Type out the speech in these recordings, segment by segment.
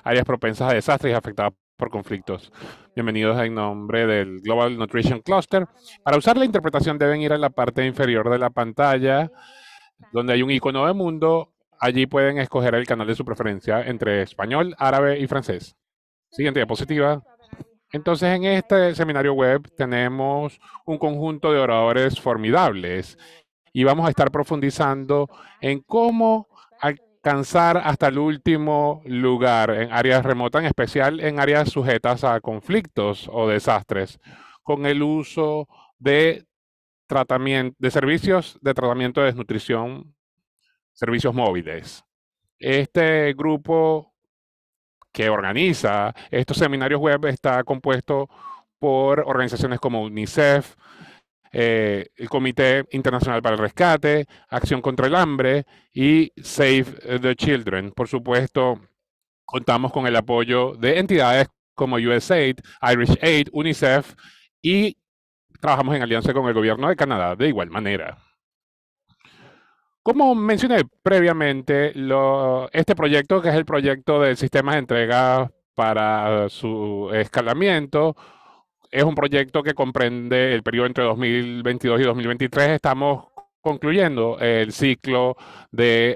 áreas propensas a desastres y afectadas por conflictos. Bienvenidos en nombre del Global Nutrition Cluster. Para usar la interpretación deben ir a la parte inferior de la pantalla, donde hay un icono de mundo. Allí pueden escoger el canal de su preferencia entre español, árabe y francés. Siguiente diapositiva. Entonces, en este seminario web tenemos un conjunto de oradores formidables y vamos a estar profundizando en cómo alcanzar hasta el último lugar en áreas remotas, en especial en áreas sujetas a conflictos o desastres, con el uso de tratamiento, de servicios de tratamiento de desnutrición, servicios móviles. Este grupo que organiza estos seminarios web está compuesto por organizaciones como UNICEF, el Comité Internacional para el Rescate, Acción contra el Hambre y Save the Children. Por supuesto, contamos con el apoyo de entidades como USAID, Irish Aid, UNICEF y trabajamos en alianza con el gobierno de Canadá de igual manera. Como mencioné previamente, este proyecto, que es el proyecto del sistema de entrega para su escalamiento, es un proyecto que comprende el periodo entre 2022 y 2023. Estamos concluyendo el ciclo de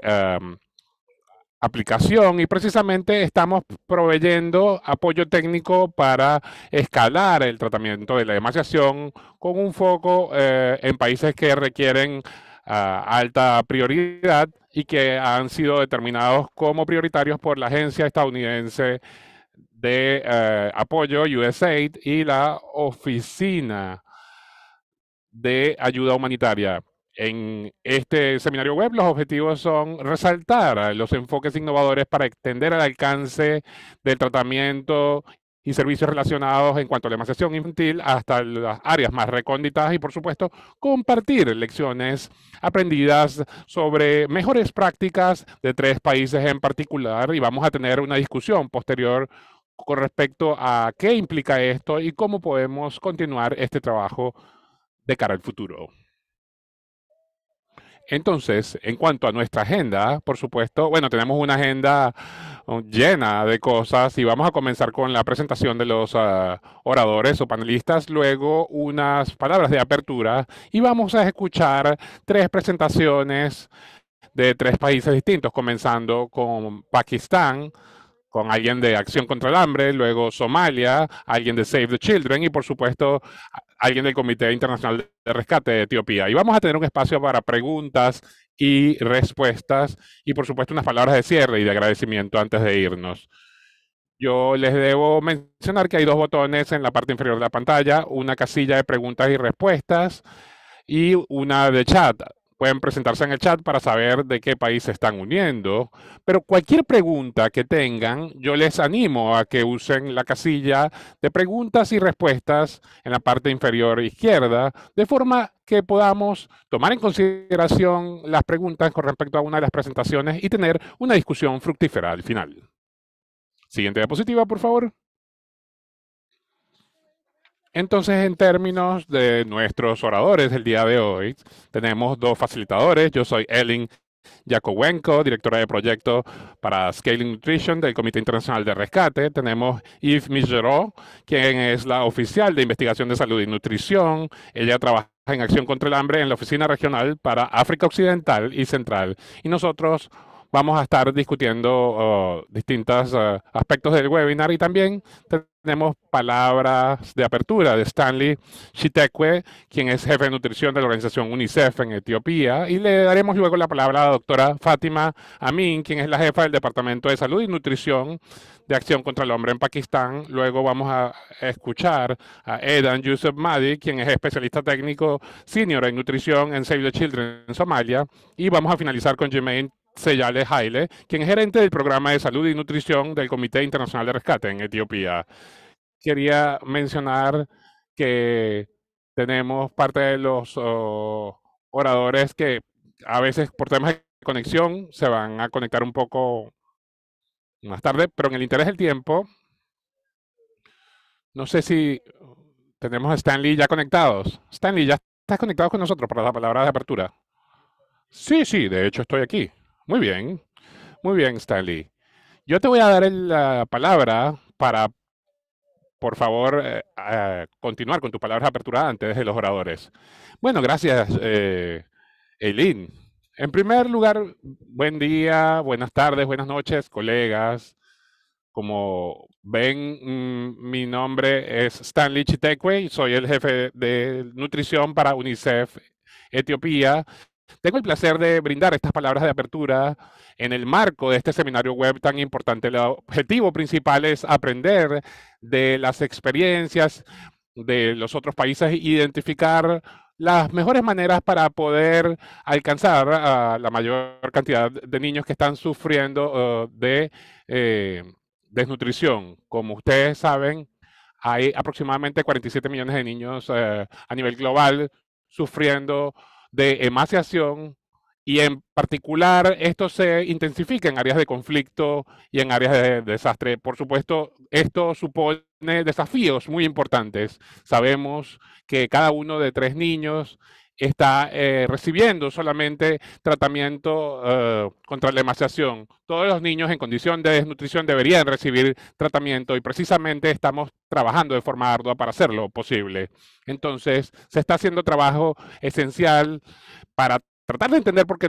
aplicación y precisamente estamos proveyendo apoyo técnico para escalar el tratamiento de la emaciación con un foco en países que requieren alta prioridad y que han sido determinados como prioritarios por la agencia estadounidense de apoyo USAID y la Oficina de Ayuda Humanitaria. En este seminario web los objetivos son resaltar los enfoques innovadores para extender el alcance del tratamiento y servicios relacionados en cuanto a la emancipación infantil hasta las áreas más recónditas y, por supuesto, compartir lecciones aprendidas sobre mejores prácticas de 3 países en particular y vamos a tener una discusión posterior con respecto a qué implica esto y cómo podemos continuar este trabajo de cara al futuro. Entonces, en cuanto a nuestra agenda, por supuesto, bueno, tenemos una agenda llena de cosas y vamos a comenzar con la presentación de los oradores o panelistas, luego unas palabras de apertura y vamos a escuchar 3 presentaciones de 3 países distintos, comenzando con Pakistán, con alguien de Acción contra el Hambre, luego Somalia, alguien de Save the Children y por supuesto alguien del Comité Internacional de Rescate de Etiopía. Y vamos a tener un espacio para preguntas y respuestas y por supuesto unas palabras de cierre y de agradecimiento antes de irnos. Yo les debo mencionar que hay 2 botones en la parte inferior de la pantalla, una casilla de preguntas y respuestas y una de chat. Pueden presentarse en el chat para saber de qué país se están uniendo, pero cualquier pregunta que tengan, yo les animo a que usen la casilla de preguntas y respuestas en la parte inferior izquierda, de forma que podamos tomar en consideración las preguntas con respecto a una de las presentaciones y tener una discusión fructífera al final. Siguiente diapositiva, por favor. Entonces, en términos de nuestros oradores del día de hoy, tenemos 2 facilitadores. Yo soy Elin Jakowenko, directora de proyecto para Scaling Nutrition del Comité Internacional de Rescate. Tenemos Yves Migerot, quien es la oficial de investigación de salud y nutrición. Ella trabaja en Acción contra el Hambre en la Oficina Regional para África Occidental y Central. Y nosotros vamos a estar discutiendo distintos aspectos del webinar y también tenemos palabras de apertura de Stanley Chitekwe, quien es jefe de nutrición de la organización UNICEF en Etiopía, y le daremos luego la palabra a la doctora Fátima Amin, quien es la jefa del Departamento de Salud y Nutrición de Acción contra el Hambre en Pakistán. Luego vamos a escuchar a Edan Yusuf Madi, quien es especialista técnico senior en nutrición en Save the Children en Somalia, y vamos a finalizar con Jermaine Seyale Haile, quien es gerente del programa de salud y nutrición del Comité Internacional de Rescate en Etiopía. Quería mencionar que tenemos parte de los oradores que a veces por temas de conexión se van a conectar un poco más tarde, pero en el interés del tiempo, no sé si tenemos a Stanley ya conectados. Stanley, ¿ya estás conectado con nosotros para la palabra de apertura? Sí, sí, de hecho estoy aquí. Muy bien, Stanley. Yo te voy a dar la palabra para, por favor, continuar con tus palabras de apertura antes de los oradores. Bueno, gracias, Eileen. En primer lugar, buen día, buenas tardes, buenas noches, colegas. Como ven, mi nombre es Stanley Chitekwe y soy el jefe de nutrición para UNICEF Etiopía. Tengo el placer de brindar estas palabras de apertura en el marco de este seminario web tan importante. El objetivo principal es aprender de las experiencias de los otros países e identificar las mejores maneras para poder alcanzar a la mayor cantidad de niños que están sufriendo de desnutrición. Como ustedes saben, hay aproximadamente 47 millones de niños a nivel global sufriendo de emaciación y en particular esto se intensifica en áreas de conflicto y en áreas de desastre. Por supuesto, esto supone desafíos muy importantes. Sabemos que cada uno de 3 niños está recibiendo solamente tratamiento contra la emaciación. Todos los niños en condición de desnutrición deberían recibir tratamiento y precisamente estamos trabajando de forma ardua para hacerlo posible. Entonces, se está haciendo trabajo esencial para tratar de entender por qué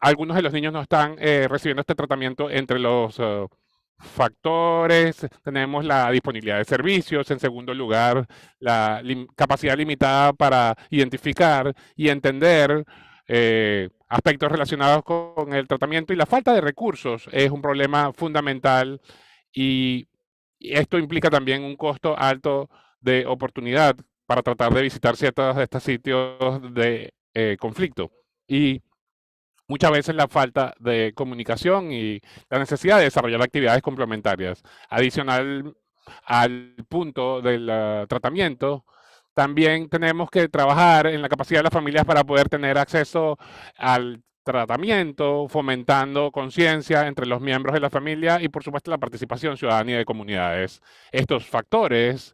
algunos de los niños no están recibiendo este tratamiento. Entre los factores tenemos la disponibilidad de servicios, en segundo lugar, la capacidad limitada para identificar y entender aspectos relacionados con el tratamiento, y la falta de recursos es un problema fundamental, y esto implica también un costo alto de oportunidad para tratar de visitar ciertos de estos sitios de conflicto. Y muchas veces la falta de comunicación y la necesidad de desarrollar actividades complementarias. Adicional al punto del tratamiento, también tenemos que trabajar en la capacidad de las familias para poder tener acceso al tratamiento, fomentando conciencia entre los miembros de la familia y, por supuesto, la participación ciudadana y de comunidades. Estos factores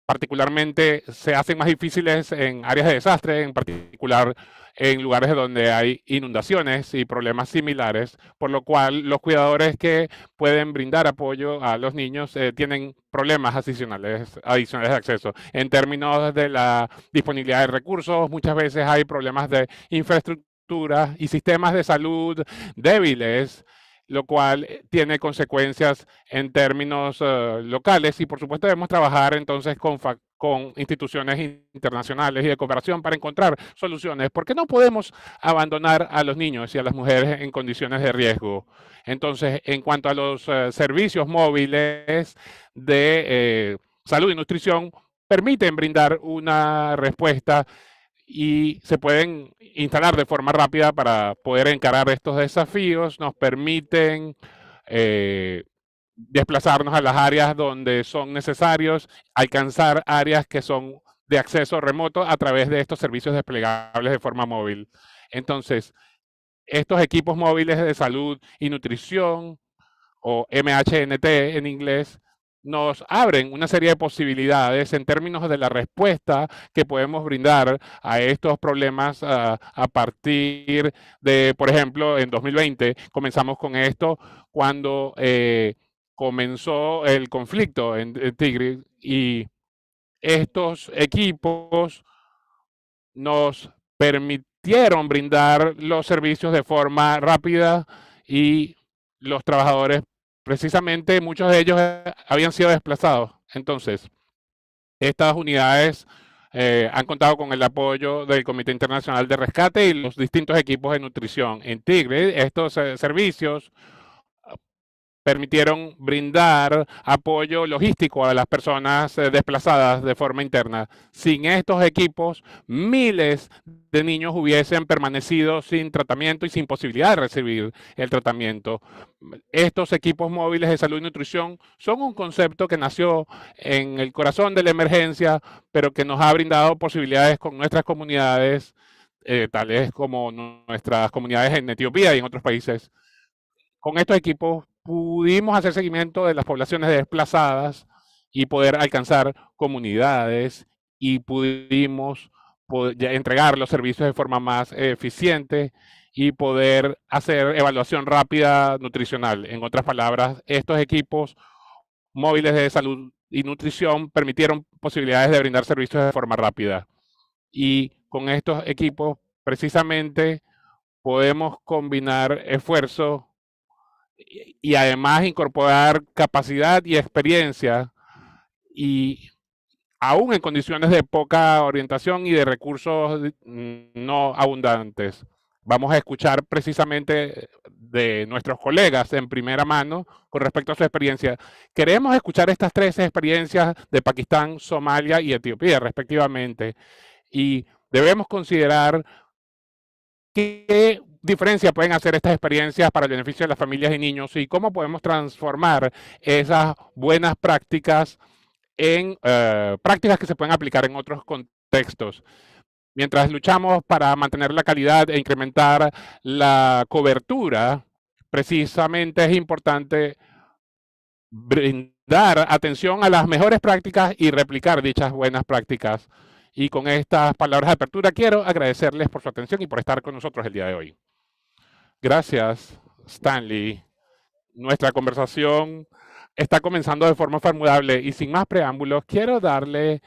particularmente se hacen más difíciles en áreas de desastre, en particular en lugares donde hay inundaciones y problemas similares, por lo cual los cuidadores que pueden brindar apoyo a los niños tienen problemas adicionales de acceso. En términos de la disponibilidad de recursos, muchas veces hay problemas de infraestructura y sistemas de salud débiles, lo cual tiene consecuencias en términos locales, y por supuesto debemos trabajar entonces con instituciones internacionales y de cooperación para encontrar soluciones, porque no podemos abandonar a los niños y a las mujeres en condiciones de riesgo. Entonces, en cuanto a los servicios móviles de salud y nutrición, permiten brindar una respuesta y se pueden instalar de forma rápida para poder encarar estos desafíos. Nos permiten desplazarnos a las áreas donde son necesarios, alcanzar áreas que son de acceso remoto a través de estos servicios desplegables de forma móvil. Entonces, estos equipos móviles de salud y nutrición, o MHNT en inglés, nos abren una serie de posibilidades en términos de la respuesta que podemos brindar a estos problemas a partir de, por ejemplo, en 2020 comenzamos con esto cuando comenzó el conflicto en Tigray, y estos equipos nos permitieron brindar los servicios de forma rápida, y los trabajadores, precisamente muchos de ellos habían sido desplazados. Entonces, estas unidades han contado con el apoyo del Comité Internacional de Rescate y los distintos equipos de nutrición en Tigray. Estos servicios permitieron brindar apoyo logístico a las personas desplazadas de forma interna. Sin estos equipos, miles de niños hubiesen permanecido sin tratamiento y sin posibilidad de recibir el tratamiento. Estos equipos móviles de salud y nutrición son un concepto que nació en el corazón de la emergencia, pero que nos ha brindado posibilidades con nuestras comunidades, tales como nuestras comunidades en Etiopía y en otros países. Con estos equipos pudimos hacer seguimiento de las poblaciones desplazadas y poder alcanzar comunidades, y pudimos entregar los servicios de forma más eficiente y poder hacer evaluación rápida nutricional. En otras palabras, estos equipos móviles de salud y nutrición permitieron posibilidades de brindar servicios de forma rápida. Y con estos equipos, precisamente, podemos combinar esfuerzos y además incorporar capacidad y experiencia, y aún en condiciones de poca orientación y de recursos no abundantes. Vamos a escuchar precisamente de nuestros colegas en primera mano con respecto a su experiencia. Queremos escuchar estas tres experiencias de Pakistán, Somalia y Etiopía, respectivamente, y debemos considerar qué diferencia pueden hacer estas experiencias para el beneficio de las familias y niños y cómo podemos transformar esas buenas prácticas en prácticas que se pueden aplicar en otros contextos. Mientras luchamos para mantener la calidad e incrementar la cobertura, precisamente es importante brindar atención a las mejores prácticas y replicar dichas buenas prácticas. Y con estas palabras de apertura quiero agradecerles por su atención y por estar con nosotros el día de hoy. Gracias, Stanley. Nuestra conversación está comenzando de forma formidable y sin más preámbulos, quiero darle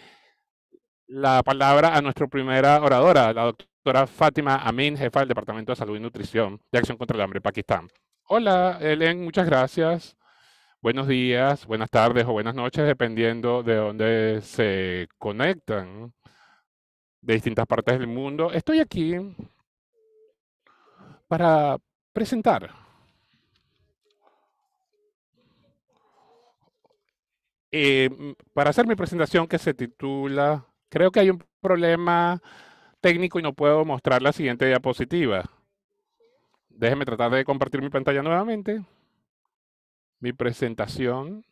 la palabra a nuestra primera oradora, la doctora Fátima Amin, jefa del Departamento de Salud y Nutrición de Acción contra el Hambre, Pakistán. Hola, Ellen, muchas gracias. Buenos días, buenas tardes o buenas noches, dependiendo de dónde se conectan de distintas partes del mundo. Estoy aquí para presentar para hacer mi presentación, que se titula, creo que hay un problema técnico y no puedo mostrar la siguiente diapositiva. Déjeme tratar de compartir mi pantalla nuevamente. Mi presentación.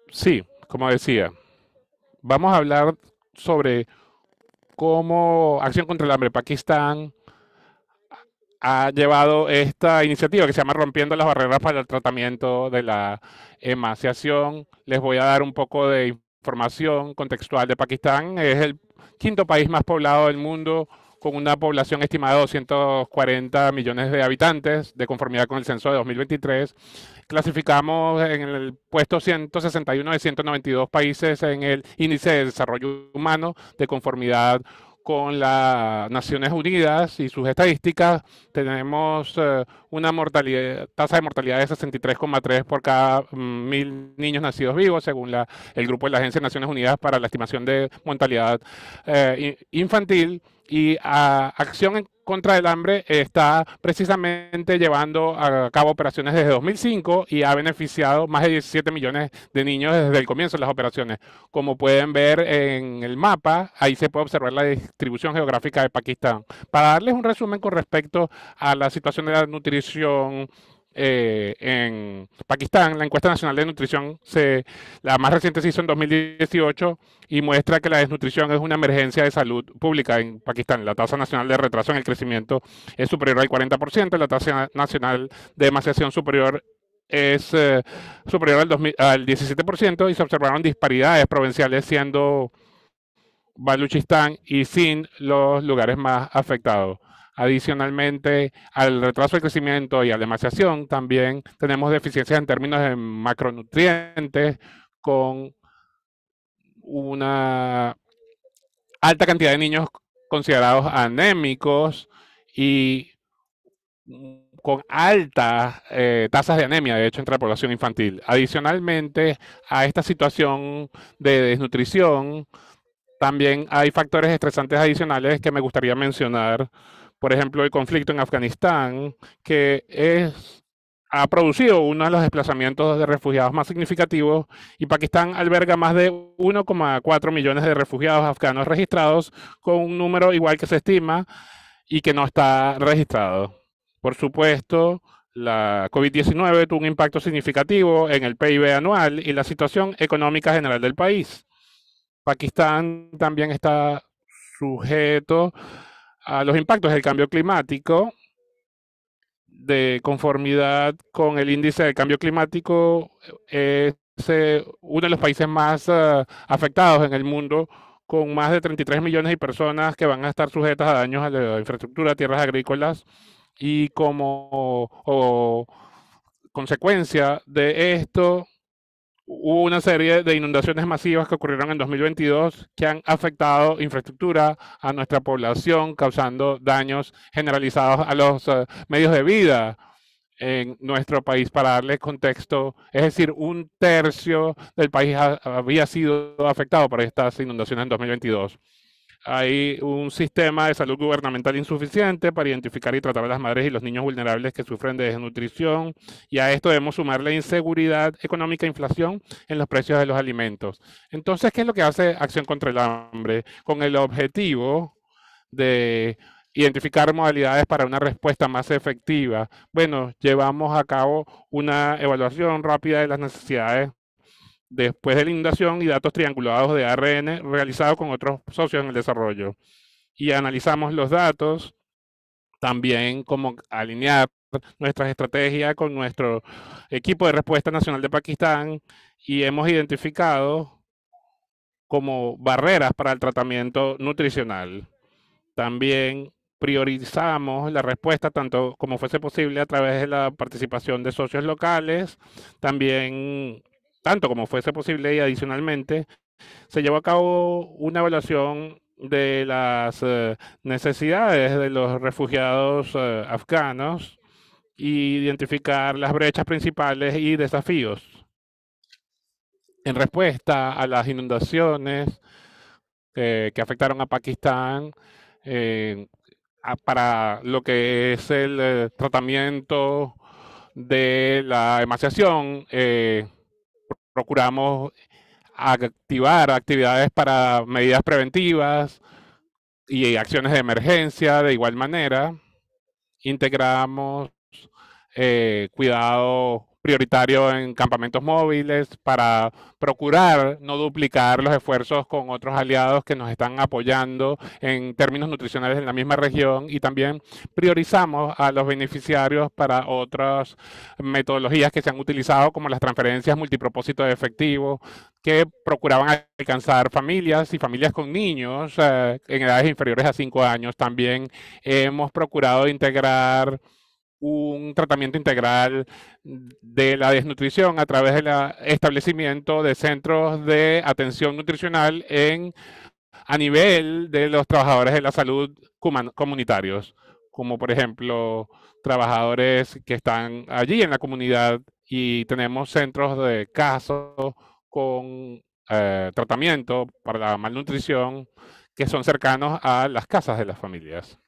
Sí, como decía, vamos a hablar sobre cómo Acción contra el Hambre Pakistán ha llevado esta iniciativa que se llama Rompiendo las Barreras para el Tratamiento de la Emaciación. Les voy a dar un poco de información contextual de Pakistán. Es el quinto país más poblado del mundo, con una población estimada de 240 millones de habitantes, de conformidad con el censo de 2023. Clasificamos en el puesto 161 de 192 países en el Índice de Desarrollo Humano, de conformidad con las Naciones Unidas y sus estadísticas. Tenemos una tasa de mortalidad de 63,3 por cada 1000 niños nacidos vivos, según el grupo de la Agencia de Naciones Unidas para la Estimación de Mortalidad Infantil. Y Acción contra el Hambre está precisamente llevando a cabo operaciones desde 2005 y ha beneficiado más de 17 millones de niños desde el comienzo de las operaciones. Como pueden ver en el mapa, ahí se puede observar la distribución geográfica de Pakistán. Para darles un resumen con respecto a la situación de la nutrición en Pakistán, la encuesta nacional de nutrición, la más reciente se hizo en 2018 y muestra que la desnutrición es una emergencia de salud pública en Pakistán. La tasa nacional de retraso en el crecimiento es superior al 40%, la tasa nacional de emaciación superior es superior al 17% y se observaron disparidades provinciales, siendo Baluchistán y Sindh los lugares más afectados. Adicionalmente al retraso del crecimiento y a la emaciación, también tenemos deficiencias en términos de macronutrientes, con una alta cantidad de niños considerados anémicos y con altas tasas de anemia, de hecho, entre la población infantil. Adicionalmente a esta situación de desnutrición, también hay factores estresantes adicionales que me gustaría mencionar. Por ejemplo, el conflicto en Afganistán, que ha producido uno de los desplazamientos de refugiados más significativos, y Pakistán alberga más de 1,4 millones de refugiados afganos registrados, con un número igual que se estima y que no está registrado. Por supuesto, la COVID-19 tuvo un impacto significativo en el PIB anual y la situación económica general del país. Pakistán también está sujeto a los impactos del cambio climático. De conformidad con el índice de cambio climático, es uno de los países más afectados en el mundo, con más de 33 millones de personas que van a estar sujetas a daños a la infraestructura, tierras agrícolas, y como consecuencia de esto, hubo una serie de inundaciones masivas que ocurrieron en 2022 que han afectado infraestructura a nuestra población, causando daños generalizados a los medios de vida en nuestro país. Para darle contexto, es decir, un tercio del país había sido afectado por estas inundaciones en 2022. Hay un sistema de salud gubernamental insuficiente para identificar y tratar a las madres y los niños vulnerables que sufren de desnutrición, y a esto debemos sumar la inseguridad económica e inflación en los precios de los alimentos. Entonces, ¿qué es lo que hace Acción contra el Hambre? Con el objetivo de identificar modalidades para una respuesta más efectiva. Bueno, llevamos a cabo una evaluación rápida de las necesidades después de la inundación y datos triangulados de ARN realizados con otros socios en el desarrollo. Y analizamos los datos, también cómo alinear nuestras estrategias con nuestro equipo de respuesta nacional de Pakistán, y hemos identificado como barreras para el tratamiento nutricional. También priorizamos la respuesta tanto como fuese posible a través de la participación de socios locales, también tanto como fuese posible, y adicionalmente se llevó a cabo una evaluación de las necesidades de los refugiados afganos y identificar las brechas principales y desafíos. En respuesta a las inundaciones que afectaron a Pakistán, para lo que es el tratamiento de la emaciación, procuramos activar actividades para medidas preventivas y acciones de emergencia. De igual manera, integramos cuidado prioritario en campamentos móviles para procurar no duplicar los esfuerzos con otros aliados que nos están apoyando en términos nutricionales en la misma región, y también priorizamos a los beneficiarios para otras metodologías que se han utilizado, como las transferencias multipropósito de efectivo, que procuraban alcanzar familias y familias con niños en edades inferiores a 5 años. También hemos procurado integrar un tratamiento integral de la desnutrición a través del establecimiento de centros de atención nutricional a nivel de los trabajadores de la salud comunitarios, como por ejemplo trabajadores que están allí en la comunidad, y tenemos centros de casos con tratamiento para la malnutrición que son cercanos a las casas de las familias.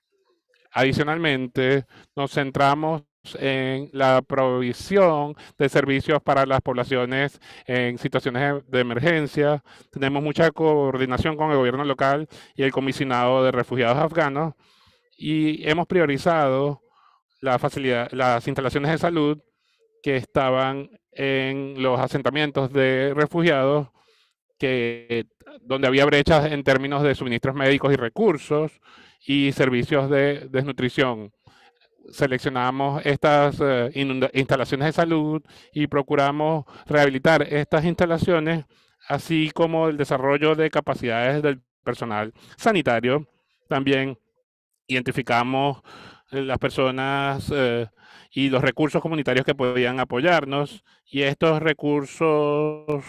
Adicionalmente, nos centramos en la provisión de servicios para las poblaciones en situaciones de emergencia. Tenemos mucha coordinación con el gobierno local y el comisionado de refugiados afganos, y hemos priorizado las instalaciones de salud que estaban en los asentamientos de refugiados, donde había brechas en términos de suministros médicos y recursos y servicios de desnutrición. Seleccionamos estas instalaciones de salud y procuramos rehabilitar estas instalaciones, así como el desarrollo de capacidades del personal sanitario. También identificamos las personas y los recursos comunitarios que podían apoyarnos, y estos recursos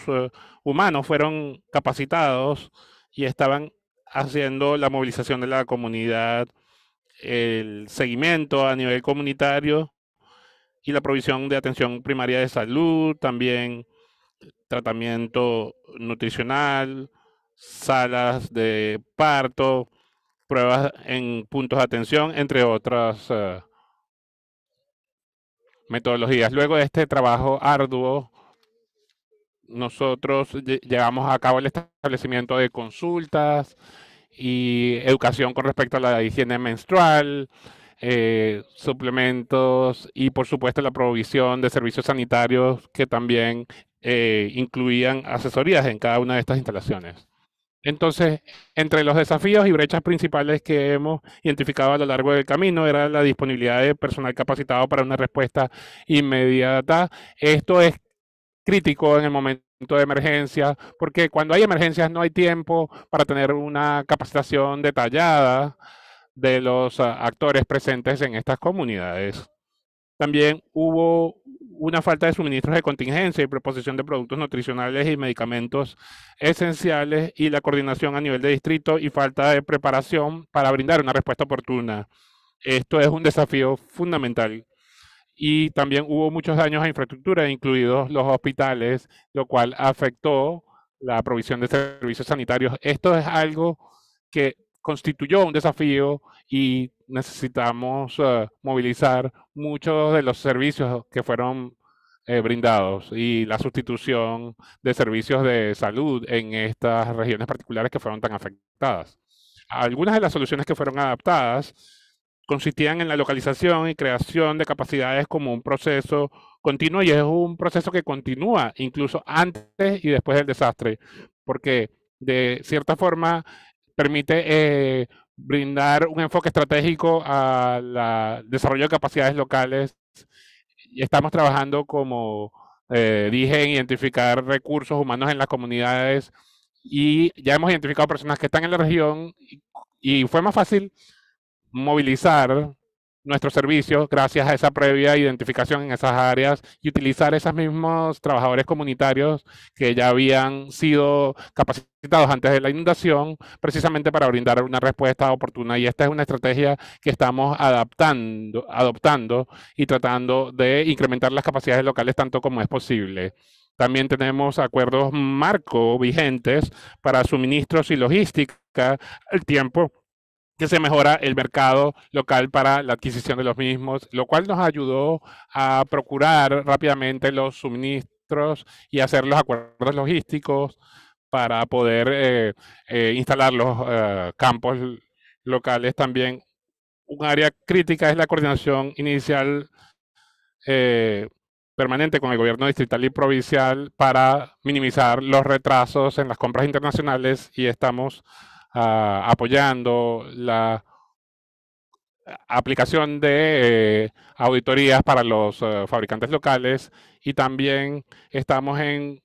humanos fueron capacitados y estaban haciendo la movilización de la comunidad, el seguimiento a nivel comunitario y la provisión de atención primaria de salud, también tratamiento nutricional, salas de parto, pruebas en puntos de atención, entre otras metodologías. Luego de este trabajo arduo, nosotros llevamos a cabo el establecimiento de consultas y educación con respecto a la higiene menstrual, suplementos y por supuesto la provisión de servicios sanitarios que también incluían asesorías en cada una de estas instalaciones. Entonces, entre los desafíos y brechas principales que hemos identificado a lo largo del camino era la disponibilidad de personal capacitado para una respuesta inmediata. Esto es crítico en el momento de emergencia, porque cuando hay emergencias no hay tiempo para tener una capacitación detallada de los actores presentes en estas comunidades. También hubo una falta de suministros de contingencia y proposición de productos nutricionales y medicamentos esenciales y la coordinación a nivel de distrito y falta de preparación para brindar una respuesta oportuna. Esto es un desafío fundamental y también hubo muchos daños a infraestructura, incluidos los hospitales, lo cual afectó la provisión de servicios sanitarios. Esto es algo que constituyó un desafío y necesitamos movilizar muchos de los servicios que fueron brindados y la sustitución de servicios de salud en estas regiones particulares que fueron tan afectadas. Algunas de las soluciones que fueron adaptadas consistían en la localización y creación de capacidades como un proceso continuo y es un proceso que continúa incluso antes y después del desastre, porque de cierta forma permite brindar un enfoque estratégico al desarrollo de capacidades locales. Y estamos trabajando, como dije, en identificar recursos humanos en las comunidades y ya hemos identificado personas que están en la región y fue más fácil movilizar nuestros servicios gracias a esa previa identificación en esas áreas y utilizar esos mismos trabajadores comunitarios que ya habían sido capacitados antes de la inundación, precisamente para brindar una respuesta oportuna. Y esta es una estrategia que estamos adoptando y tratando de incrementar las capacidades locales tanto como es posible. También tenemos acuerdos marco vigentes para suministros y logística al tiempo que se mejora el mercado local para la adquisición de los mismos, lo cual nos ayudó a procurar rápidamente los suministros y hacer los acuerdos logísticos para poder instalar los campos locales. También un área crítica es la coordinación inicial eh, permanente con el gobierno distrital y provincial para minimizar los retrasos en las compras internacionales y estamos apoyando la aplicación de auditorías para los fabricantes locales y también estamos en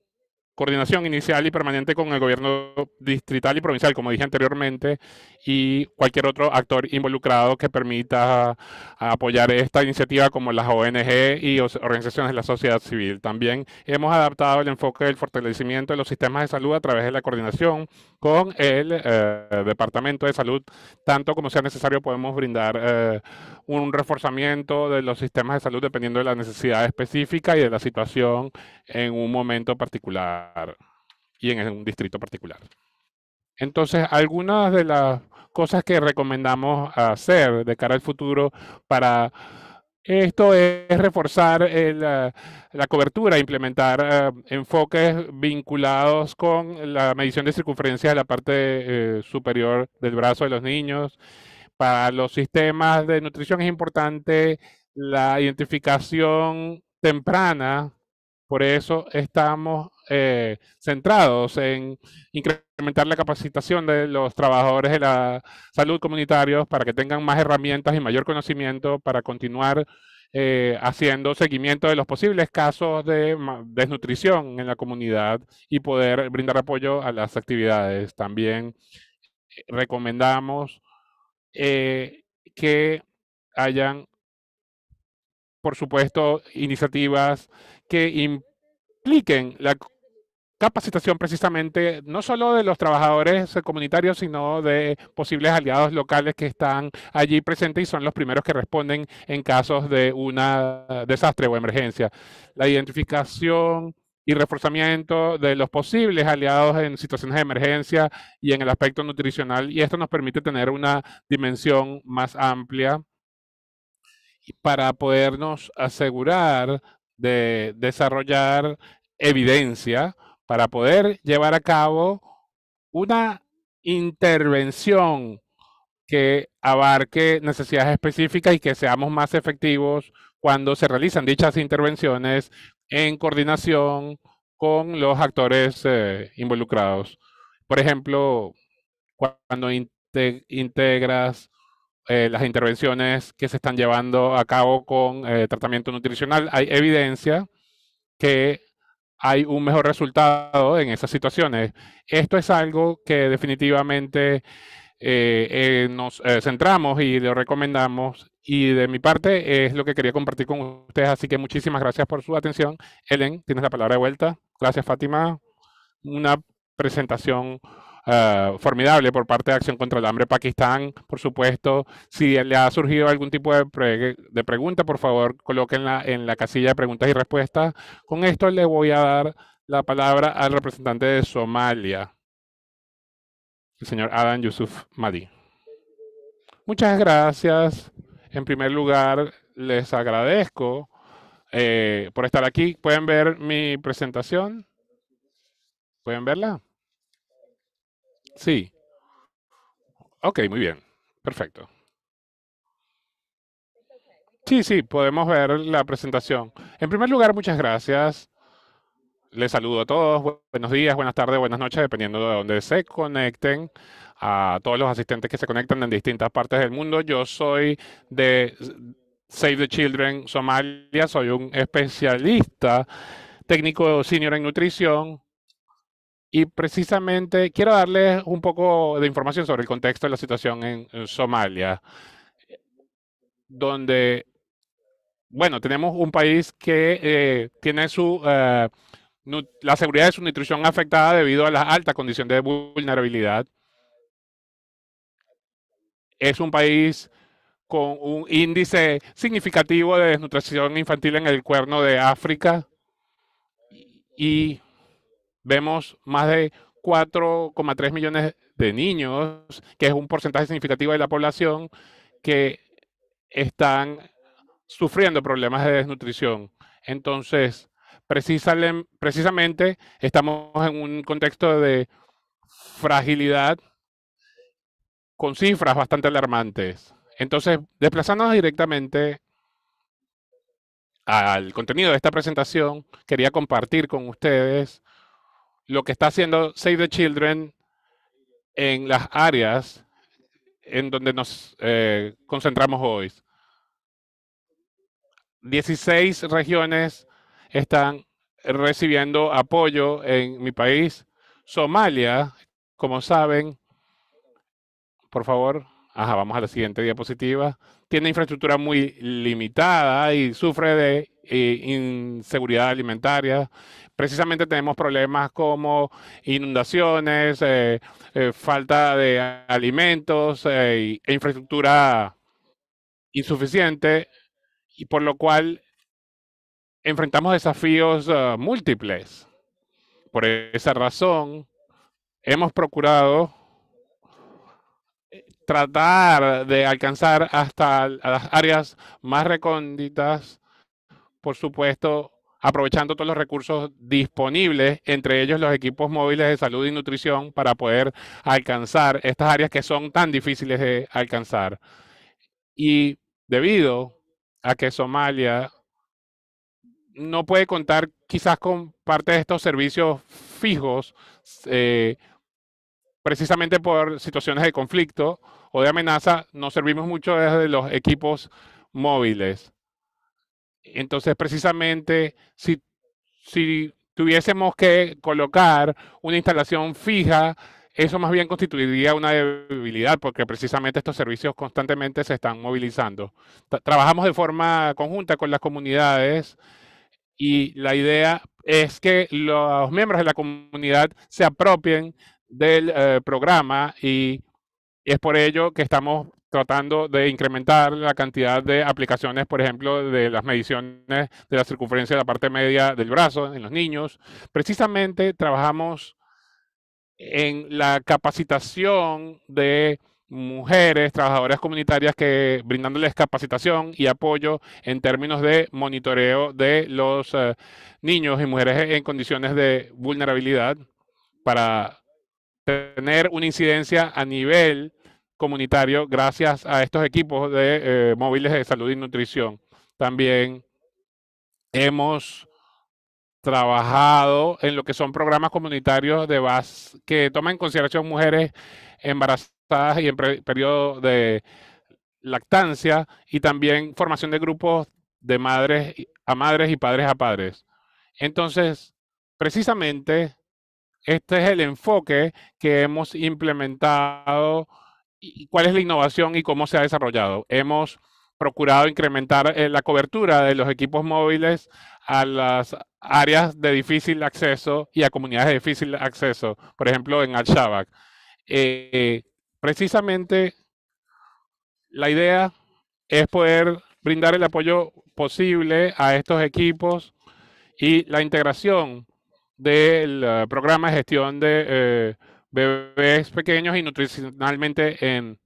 coordinación inicial y permanente con el gobierno distrital y provincial, como dije anteriormente, y cualquier otro actor involucrado que permita apoyar esta iniciativa, como las ONG y organizaciones de la sociedad civil. También hemos adaptado el enfoque del fortalecimiento de los sistemas de salud a través de la coordinación con el Departamento de Salud. Tanto como sea necesario, podemos brindar un reforzamiento de los sistemas de salud dependiendo de la necesidad específica y de la situación en un momento particular y en un distrito particular. Entonces, algunas de las cosas que recomendamos hacer de cara al futuro para esto es reforzar la cobertura, implementar enfoques vinculados con la medición de circunferencia de la parte superior del brazo de los niños. Para los sistemas de nutrición es importante la identificación temprana, por eso estamos centrados en incrementar la capacitación de los trabajadores de la salud comunitarios para que tengan más herramientas y mayor conocimiento para continuar haciendo seguimiento de los posibles casos de desnutrición en la comunidad y poder brindar apoyo a las actividades. También recomendamos que hayan, por supuesto, iniciativas que impliquen la capacitación precisamente no solo de los trabajadores comunitarios, sino de posibles aliados locales que están allí presentes y son los primeros que responden en casos de un desastre o emergencia. La identificación y reforzamiento de los posibles aliados en situaciones de emergencia y en el aspecto nutricional, y esto nos permite tener una dimensión más amplia para podernos asegurar de desarrollar evidencia para poder llevar a cabo una intervención que abarque necesidades específicas y que seamos más efectivos cuando se realizan dichas intervenciones en coordinación con los actores involucrados. Por ejemplo, cuando integras las intervenciones que se están llevando a cabo con tratamiento nutricional, hay evidencia que hay un mejor resultado en esas situaciones. Esto es algo que definitivamente nos centramos y lo recomendamos. Y de mi parte es lo que quería compartir con ustedes. Así que muchísimas gracias por su atención. Ellen, tienes la palabra de vuelta. Gracias, Fátima. Una presentación formidable por parte de Acción contra el Hambre Pakistán, por supuesto. Si le ha surgido algún tipo de pregunta, por favor, colóquenla en la casilla de preguntas y respuestas. Con esto le voy a dar la palabra al representante de Somalia, el señor Adam Yusuf Madi. Muchas gracias. En primer lugar, les agradezco por estar aquí. ¿Pueden ver mi presentación? ¿Pueden verla? Sí. Ok, muy bien. Perfecto. Sí, sí, podemos ver la presentación. En primer lugar, muchas gracias. Les saludo a todos. Buenos días, buenas tardes, buenas noches, dependiendo de dónde se conecten. A todos los asistentes que se conectan en distintas partes del mundo. Yo soy de Save the Children Somalia. Soy un especialista técnico senior en nutrición. Y precisamente quiero darles un poco de información sobre el contexto de la situación en Somalia, donde bueno, tenemos un país que tiene la seguridad de su nutrición afectada debido a la alta condición de vulnerabilidad. Es un país con un índice significativo de desnutrición infantil en el Cuerno de África y vemos más de 4,3 millones de niños, que es un porcentaje significativo de la población, que están sufriendo problemas de desnutrición. Entonces, precisamente estamos en un contexto de fragilidad con cifras bastante alarmantes. Entonces, desplazándonos directamente al contenido de esta presentación, quería compartir con ustedes lo que está haciendo Save the Children en las áreas en donde nos concentramos hoy. 16 regiones están recibiendo apoyo en mi país. Somalia, como saben, por favor, vamos a la siguiente diapositiva. Tiene infraestructura muy limitada y sufre de inseguridad alimentaria. Precisamente tenemos problemas como inundaciones, falta de alimentos e infraestructura insuficiente, y por lo cual enfrentamos desafíos múltiples. Por esa razón, hemos procurado tratar de alcanzar hasta las áreas más recónditas, por supuesto, aprovechando todos los recursos disponibles, entre ellos los equipos móviles de salud y nutrición, para poder alcanzar estas áreas que son tan difíciles de alcanzar. Y debido a que Somalia no puede contar quizás con parte de estos servicios fijos, precisamente por situaciones de conflicto o de amenaza, nos servimos mucho desde los equipos móviles. Entonces, precisamente, si tuviésemos que colocar una instalación fija, eso más bien constituiría una debilidad, porque precisamente estos servicios constantemente se están movilizando. Trabajamos de forma conjunta con las comunidades y la idea es que los miembros de la comunidad se apropien del programa, y es por ello que estamos tratando de incrementar la cantidad de aplicaciones, por ejemplo, de las mediciones de la circunferencia de la parte media del brazo en los niños. Precisamente trabajamos en la capacitación de mujeres, trabajadoras comunitarias, que brindándoles capacitación y apoyo en términos de monitoreo de los niños y mujeres en condiciones de vulnerabilidad, para tener una incidencia a nivel comunitario gracias a estos equipos de móviles de salud y nutrición. También hemos trabajado en lo que son programas comunitarios de base que toman en consideración mujeres embarazadas y en periodo de lactancia, y también formación de grupos de madres a madres y padres a padres. Entonces, Precisamente este es el enfoque que hemos implementado y cuál es la innovación y cómo se ha desarrollado. Hemos procurado incrementar la cobertura de los equipos móviles a las áreas de difícil acceso y a comunidades de difícil acceso, por ejemplo en Al-Shabaab. Eh, Precisamente la idea es poder brindar el apoyo posible a estos equipos y la integración del programa de gestión de bebés pequeños y nutricionalmente en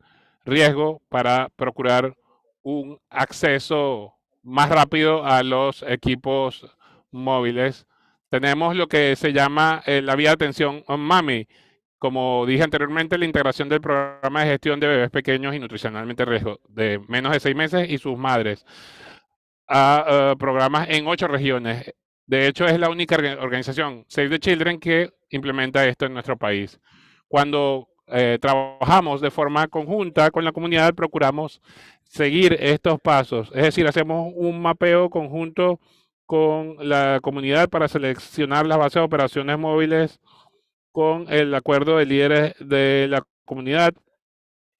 riesgo para procurar un acceso más rápido a los equipos móviles. Tenemos lo que se llama la vía de atención MAMI. Como dije anteriormente, la integración del programa de gestión de bebés pequeños y nutricionalmente en riesgo de menos de 6 meses y sus madres a programas en 8 regiones. De hecho, es la única organización, Save the Children, que implementa esto en nuestro país. Cuando trabajamos de forma conjunta con la comunidad, procuramos seguir estos pasos. Es decir, hacemos un mapeo conjunto con la comunidad para seleccionar las bases de operaciones móviles con el acuerdo de líderes de la comunidad.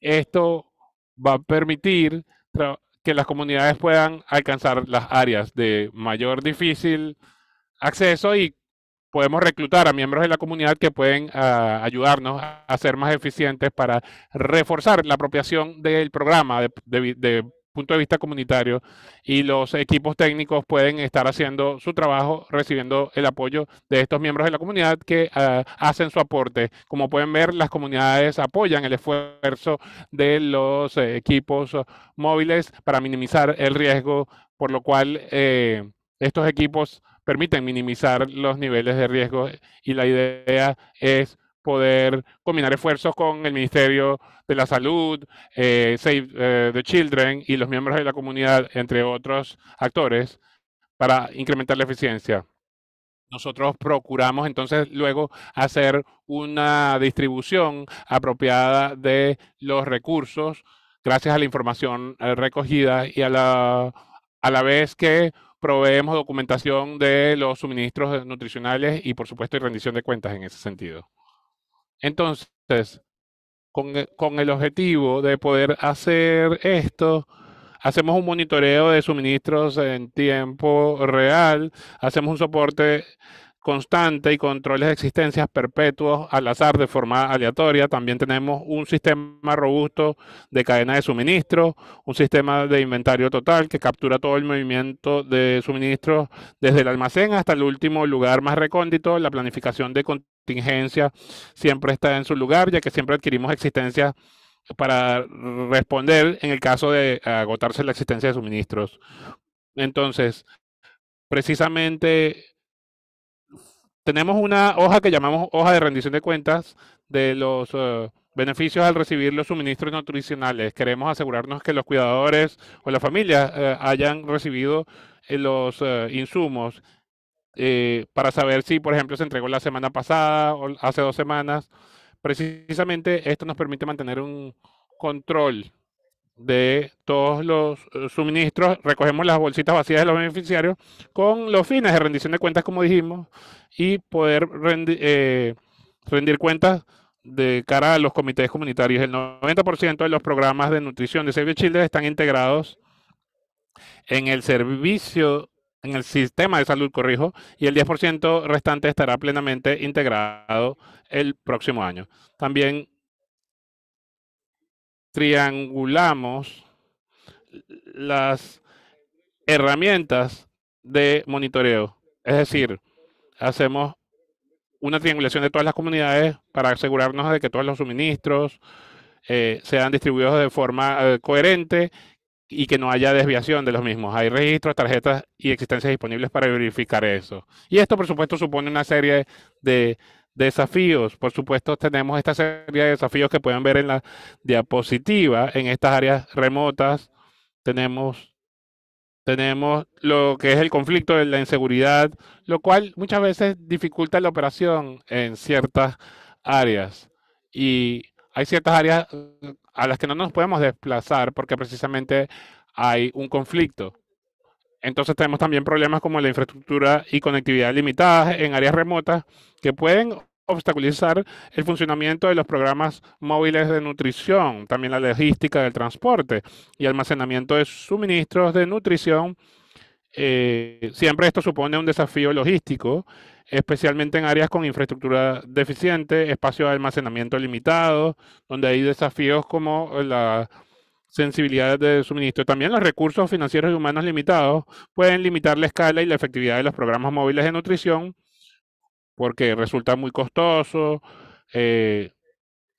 Esto va a permitir que las comunidades puedan alcanzar las áreas de mayor difícil acceso y podemos reclutar a miembros de la comunidad que pueden ayudarnos a ser más eficientes para reforzar la apropiación del programa de punto de vista comunitario y los equipos técnicos pueden estar haciendo su trabajo recibiendo el apoyo de estos miembros de la comunidad que hacen su aporte. Como pueden ver, las comunidades apoyan el esfuerzo de los equipos móviles para minimizar el riesgo, por lo cual estos equipos permiten minimizar los niveles de riesgo y la idea es poder combinar esfuerzos con el Ministerio de la Salud, Save the Children y los miembros de la comunidad, entre otros actores, para incrementar la eficiencia. Nosotros procuramos entonces luego hacer una distribución apropiada de los recursos gracias a la información recogida y a la vez que proveemos documentación de los suministros nutricionales y por supuesto y rendición de cuentas en ese sentido. Entonces, con el objetivo de poder hacer esto, hacemos un monitoreo de suministros en tiempo real, hacemos un soporte constante y controles de existencias perpetuos al azar de forma aleatoria. También tenemos un sistema robusto de cadena de suministro, un sistema de inventario total que captura todo el movimiento de suministros desde el almacén hasta el último lugar más recóndito. La planificación de contingencia siempre está en su lugar, ya que siempre adquirimos existencias para responder en el caso de agotarse la existencia de suministros. Entonces, precisamente tenemos una hoja que llamamos hoja de rendición de cuentas de los beneficios al recibir los suministros nutricionales. Queremos asegurarnos que los cuidadores o las familias hayan recibido los insumos para saber si, por ejemplo, se entregó la semana pasada o hace 2 semanas. Precisamente esto nos permite mantener un control de todos los suministros, recogemos las bolsitas vacías de los beneficiarios con los fines de rendición de cuentas, como dijimos, y poder rendir cuentas de cara a los comités comunitarios. El 90% de los programas de nutrición de Save the Children están integrados en el servicio, en el sistema de salud, corrijo, y el 10% restante estará plenamente integrado el próximo año. También triangulamos las herramientas de monitoreo. Es decir, hacemos una triangulación de todas las comunidades para asegurarnos de que todos los suministros sean distribuidos de forma coherente y que no haya desviación de los mismos. Hay registros, tarjetas y existencias disponibles para verificar eso. Y esto, por supuesto, supone una serie de desafíos. Por supuesto, tenemos esta serie de desafíos que pueden ver en la diapositiva. En estas áreas remotas tenemos lo que es el conflicto de la inseguridad, lo cual muchas veces dificulta la operación en ciertas áreas. Y hay ciertas áreas a las que no nos podemos desplazar porque precisamente hay un conflicto. Entonces tenemos también problemas como la infraestructura y conectividad limitadas en áreas remotas que pueden obstaculizar el funcionamiento de los programas móviles de nutrición, también la logística del transporte y almacenamiento de suministros de nutrición. Siempre esto supone un desafío logístico, especialmente en áreas con infraestructura deficiente, espacio de almacenamiento limitado, donde hay desafíos como la sensibilidad de suministro. También los recursos financieros y humanos limitados pueden limitar la escala y la efectividad de los programas móviles de nutrición porque resulta muy costoso. eh,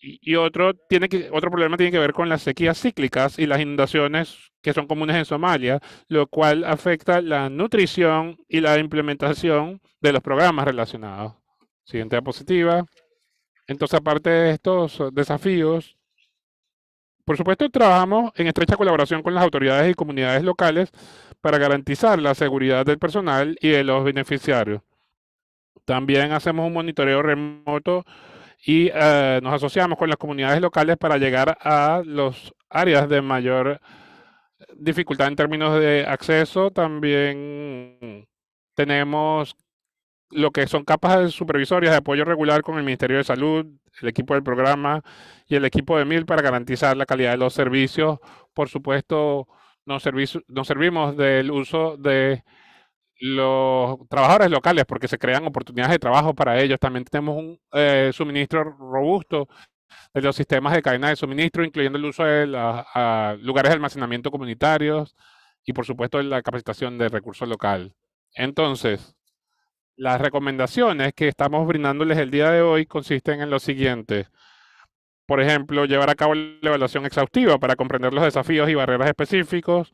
y otro problema tiene que ver con las sequías cíclicas y las inundaciones que son comunes en Somalia, lo cual afecta la nutrición y la implementación de los programas relacionados. Siguiente diapositiva. Entonces, aparte de estos desafíos, por supuesto, trabajamos en estrecha colaboración con las autoridades y comunidades locales para garantizar la seguridad del personal y de los beneficiarios. También hacemos un monitoreo remoto y nos asociamos con las comunidades locales para llegar a las áreas de mayor dificultad en términos de acceso. También tenemos lo que son capas supervisorias de apoyo regular con el Ministerio de Salud, el equipo del programa y el equipo de MIL para garantizar la calidad de los servicios. Por supuesto, nos servimos del uso de los trabajadores locales porque se crean oportunidades de trabajo para ellos. También tenemos un suministro robusto de los sistemas de cadena de suministro, incluyendo el uso de lugares de almacenamiento comunitarios y, por supuesto, la capacitación de recursos local. Entonces, las recomendaciones que estamos brindándoles el día de hoy consisten en lo siguiente. Por ejemplo, llevar a cabo la evaluación exhaustiva para comprender los desafíos y barreras específicos.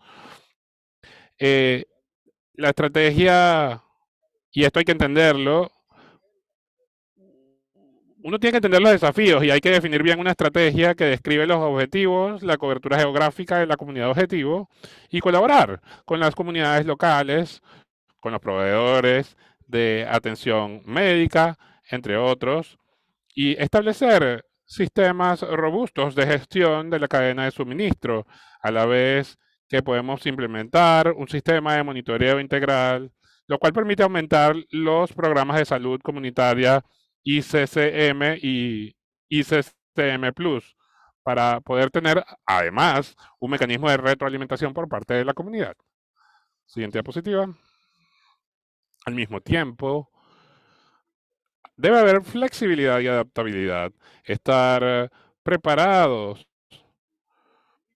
Eh, la estrategia, y esto hay que entenderlo, uno tiene que entender los desafíos y hay que definir bien una estrategia que describe los objetivos, la cobertura geográfica de la comunidad objetivo y colaborar con las comunidades locales, con los proveedores de atención médica, entre otros, y establecer sistemas robustos de gestión de la cadena de suministro, a la vez que podemos implementar un sistema de monitoreo integral, lo cual permite aumentar los programas de salud comunitaria ICCM y ICCM Plus para poder tener además un mecanismo de retroalimentación por parte de la comunidad. Siguiente diapositiva. Al mismo tiempo, debe haber flexibilidad y adaptabilidad, estar preparados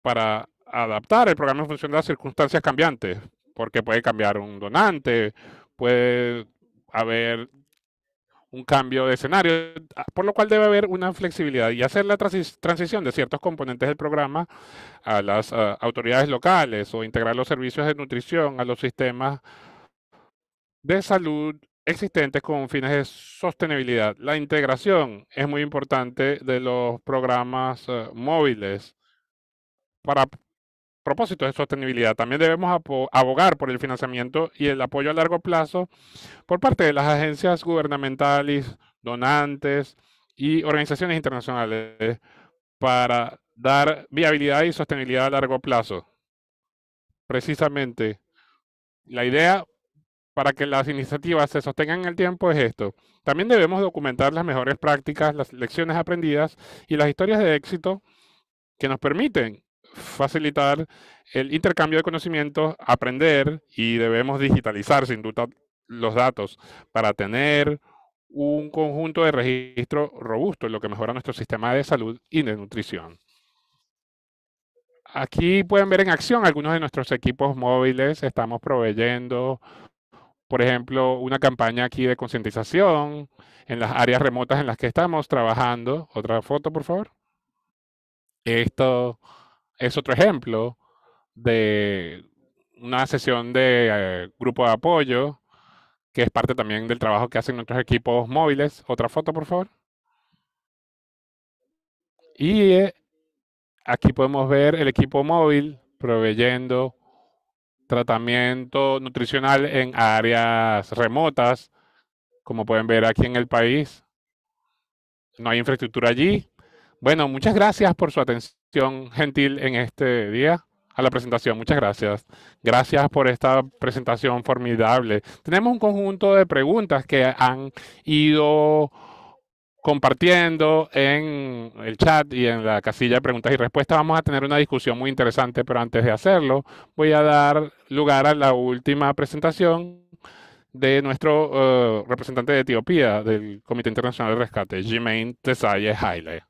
para adaptar el programa en función de las circunstancias cambiantes, porque puede cambiar un donante, puede haber un cambio de escenario, por lo cual debe haber una flexibilidad y hacer la transición de ciertos componentes del programa a las autoridades locales o integrar los servicios de nutrición a los sistemas de salud existentes con fines de sostenibilidad. La integración es muy importante de los programas móviles para propósitos de sostenibilidad. También debemos abogar por el financiamiento y el apoyo a largo plazo por parte de las agencias gubernamentales, donantes y organizaciones internacionales para dar viabilidad y sostenibilidad a largo plazo. Precisamente, la idea para que las iniciativas se sostengan en el tiempo es esto. También debemos documentar las mejores prácticas, las lecciones aprendidas y las historias de éxito que nos permiten facilitar el intercambio de conocimientos, aprender y debemos digitalizar sin duda los datos para tener un conjunto de registro robusto, lo que mejora nuestro sistema de salud y de nutrición. Aquí pueden ver en acción algunos de nuestros equipos móviles. Estamos proveyendo, por ejemplo, una campaña aquí de concientización en las áreas remotas en las que estamos trabajando. Otra foto, por favor. Esto es otro ejemplo de una sesión de grupo de apoyo, que es parte también del trabajo que hacen nuestros equipos móviles. Otra foto, por favor. Y aquí podemos ver el equipo móvil proveyendo tratamiento nutricional en áreas remotas, como pueden ver aquí en el país. No hay infraestructura allí. Bueno, muchas gracias por su atención gentil en este día. a la presentación. Muchas gracias. Gracias por esta presentación formidable. Tenemos un conjunto de preguntas que han ido compartiendo en el chat y en la casilla de preguntas y respuestas. Vamos a tener una discusión muy interesante, pero antes de hacerlo, voy a dar lugar a la última presentación de nuestro representante de Etiopía del Comité Internacional de Rescate, Jimain Tesaye Haile.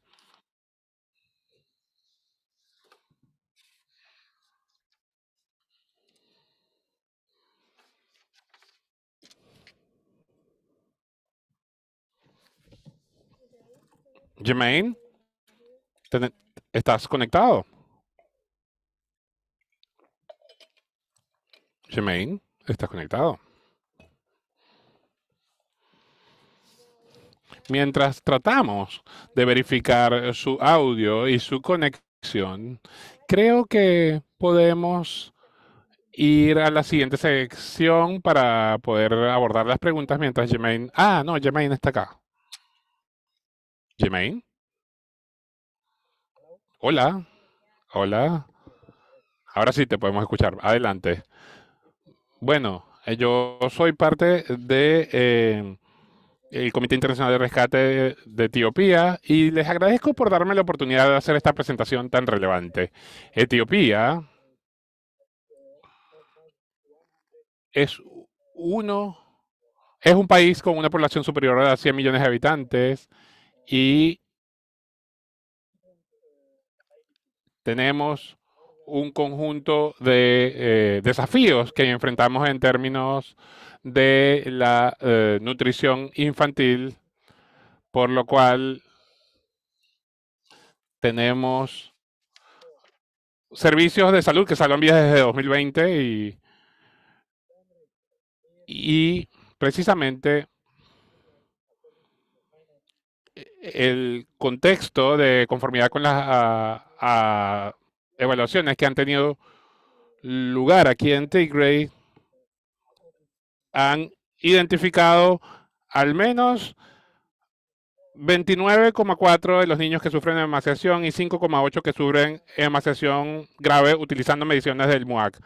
Jimain, ¿estás conectado? Jimain, ¿estás conectado? Mientras tratamos de verificar su audio y su conexión, creo que podemos ir a la siguiente sección para poder abordar las preguntas mientras Jermaine... Ah, no, Jermaine está acá. Jermaine. Hola. Hola. Ahora sí te podemos escuchar. Adelante. Bueno, yo soy parte de el Comité Internacional de Rescate de Etiopía y les agradezco por darme la oportunidad de hacer esta presentación tan relevante. Etiopía es uno, es un país con una población superior a 100 millones de habitantes y tenemos un conjunto de desafíos que enfrentamos en términos de la nutrición infantil, por lo cual tenemos servicios de salud que salvan vidas desde 2020 y precisamente el contexto de conformidad con las evaluaciones que han tenido lugar aquí en Tigray han identificado al menos 29,4 de los niños que sufren de emaciación y 5,8 que sufren emaciación grave utilizando mediciones del MUAC.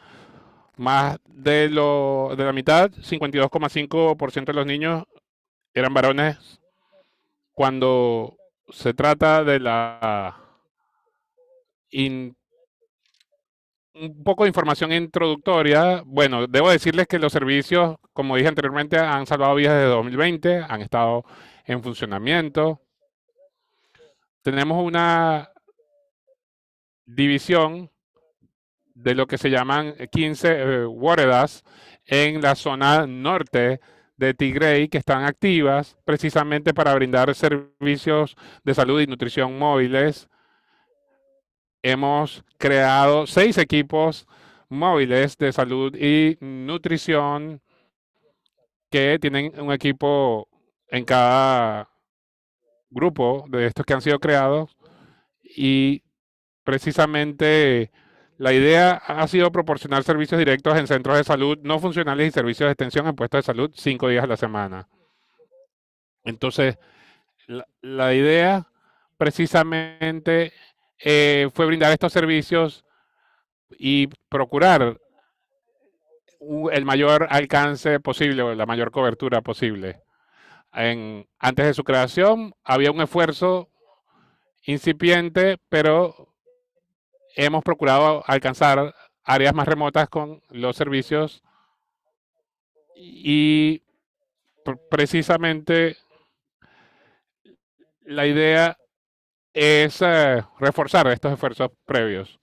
Más de la mitad, 52,5% de los niños eran varones. Cuando se trata de un poco de información introductoria, bueno, debo decirles que los servicios, como dije anteriormente, han salvado vidas desde 2020, han estado en funcionamiento. Tenemos una división de lo que se llaman 15 woredas en la zona norte de Tigray que están activas precisamente para brindar servicios de salud y nutrición móviles. Hemos creado 6 equipos móviles de salud y nutrición que tienen un equipo en cada grupo de estos que han sido creados y precisamente la idea ha sido proporcionar servicios directos en centros de salud no funcionales y servicios de extensión en puestos de salud 5 días a la semana. Entonces, la idea precisamente fue brindar estos servicios y procurar el mayor alcance posible o la mayor cobertura posible. Antes de su creación había un esfuerzo incipiente, pero hemos procurado alcanzar áreas más remotas con los servicios y precisamente la idea es reforzar estos esfuerzos previos.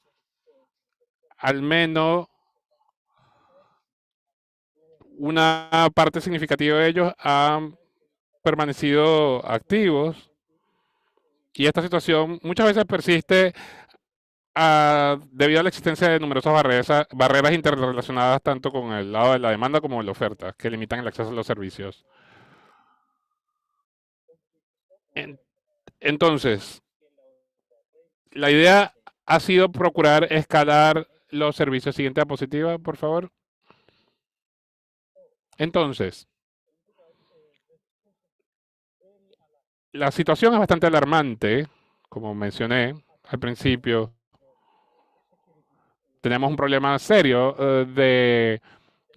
Al menos una parte significativa de ellos han permanecido activos y esta situación muchas veces persiste debido a la existencia de numerosas barreras interrelacionadas tanto con el lado de la demanda como de la oferta, que limitan el acceso a los servicios. Entonces, la idea ha sido procurar escalar los servicios. Siguiente diapositiva, por favor. Entonces, la situación es bastante alarmante, como mencioné al principio. tenemos un problema serio de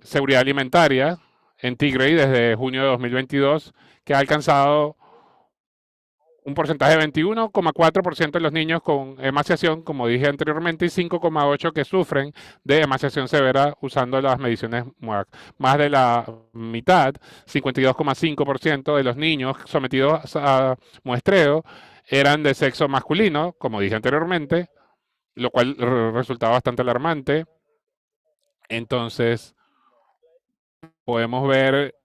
seguridad alimentaria en Tigray desde junio de 2022, que ha alcanzado un porcentaje de 21,4% de los niños con emaciación, como dije anteriormente, y 5,8% que sufren de emaciación severa usando las mediciones MUAC. Más de la mitad, 52,5% de los niños sometidos a muestreo eran de sexo masculino, como dije anteriormente, lo cual resultaba bastante alarmante. Entonces, podemos ver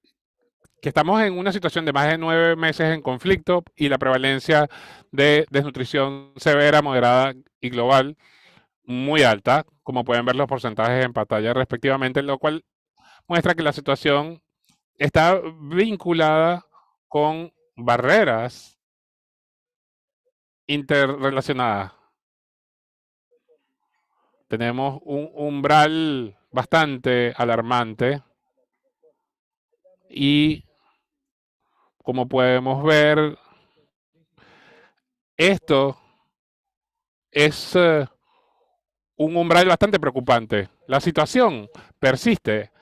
que estamos en una situación de más de 9 meses en conflicto y la prevalencia de desnutrición severa, moderada y global muy alta, como pueden ver los porcentajes en pantalla respectivamente, lo cual muestra que la situación está vinculada con barreras interrelacionadas. Tenemos un umbral bastante alarmante y como podemos ver, esto es un umbral bastante preocupante. La situación persiste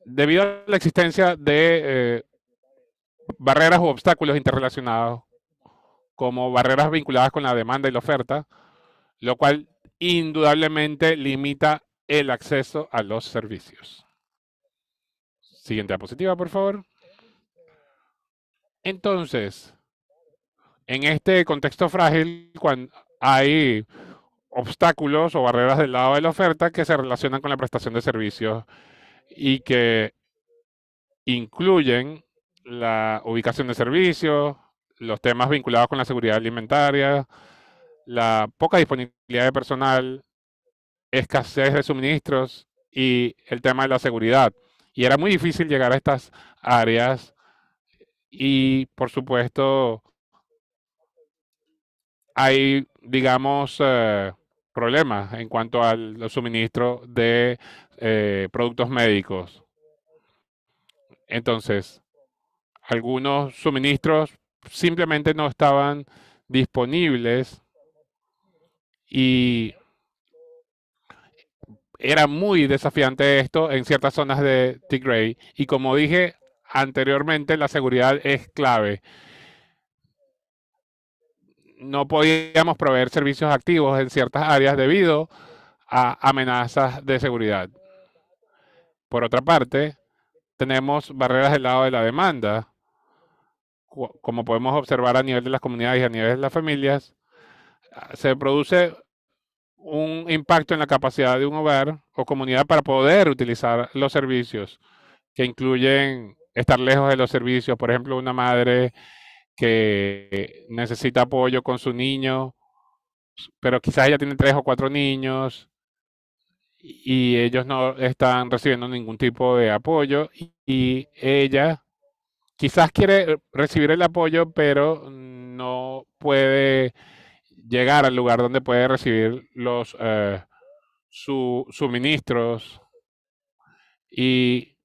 debido a la existencia de barreras u obstáculos interrelacionados, como barreras vinculadas con la demanda y la oferta, lo cual indudablemente limita el acceso a los servicios. Siguiente diapositiva, por favor. Entonces, en este contexto frágil, cuando hay obstáculos o barreras del lado de la oferta que se relacionan con la prestación de servicios y que incluyen la ubicación de servicios, los temas vinculados con la seguridad alimentaria, la poca disponibilidad de personal, escasez de suministros y el tema de la seguridad. Y era muy difícil llegar a estas áreas y, por supuesto, hay, digamos, problemas en cuanto al suministro de productos médicos. Entonces, algunos suministros simplemente no estaban disponibles y era muy desafiante esto en ciertas zonas de Tigray. Y como dije anteriormente, la seguridad es clave. No podíamos proveer servicios activos en ciertas áreas debido a amenazas de seguridad. Por otra parte, tenemos barreras del lado de la demanda, como podemos observar a nivel de las comunidades y a nivel de las familias. Se produce un impacto en la capacidad de un hogar o comunidad para poder utilizar los servicios, que incluyen estar lejos de los servicios. Por ejemplo, una madre que necesita apoyo con su niño, pero quizás ella tiene 3 o 4 niños y ellos no están recibiendo ningún tipo de apoyo y ella quizás quiere recibir el apoyo, pero no puede llegar al lugar donde puede recibir los suministros y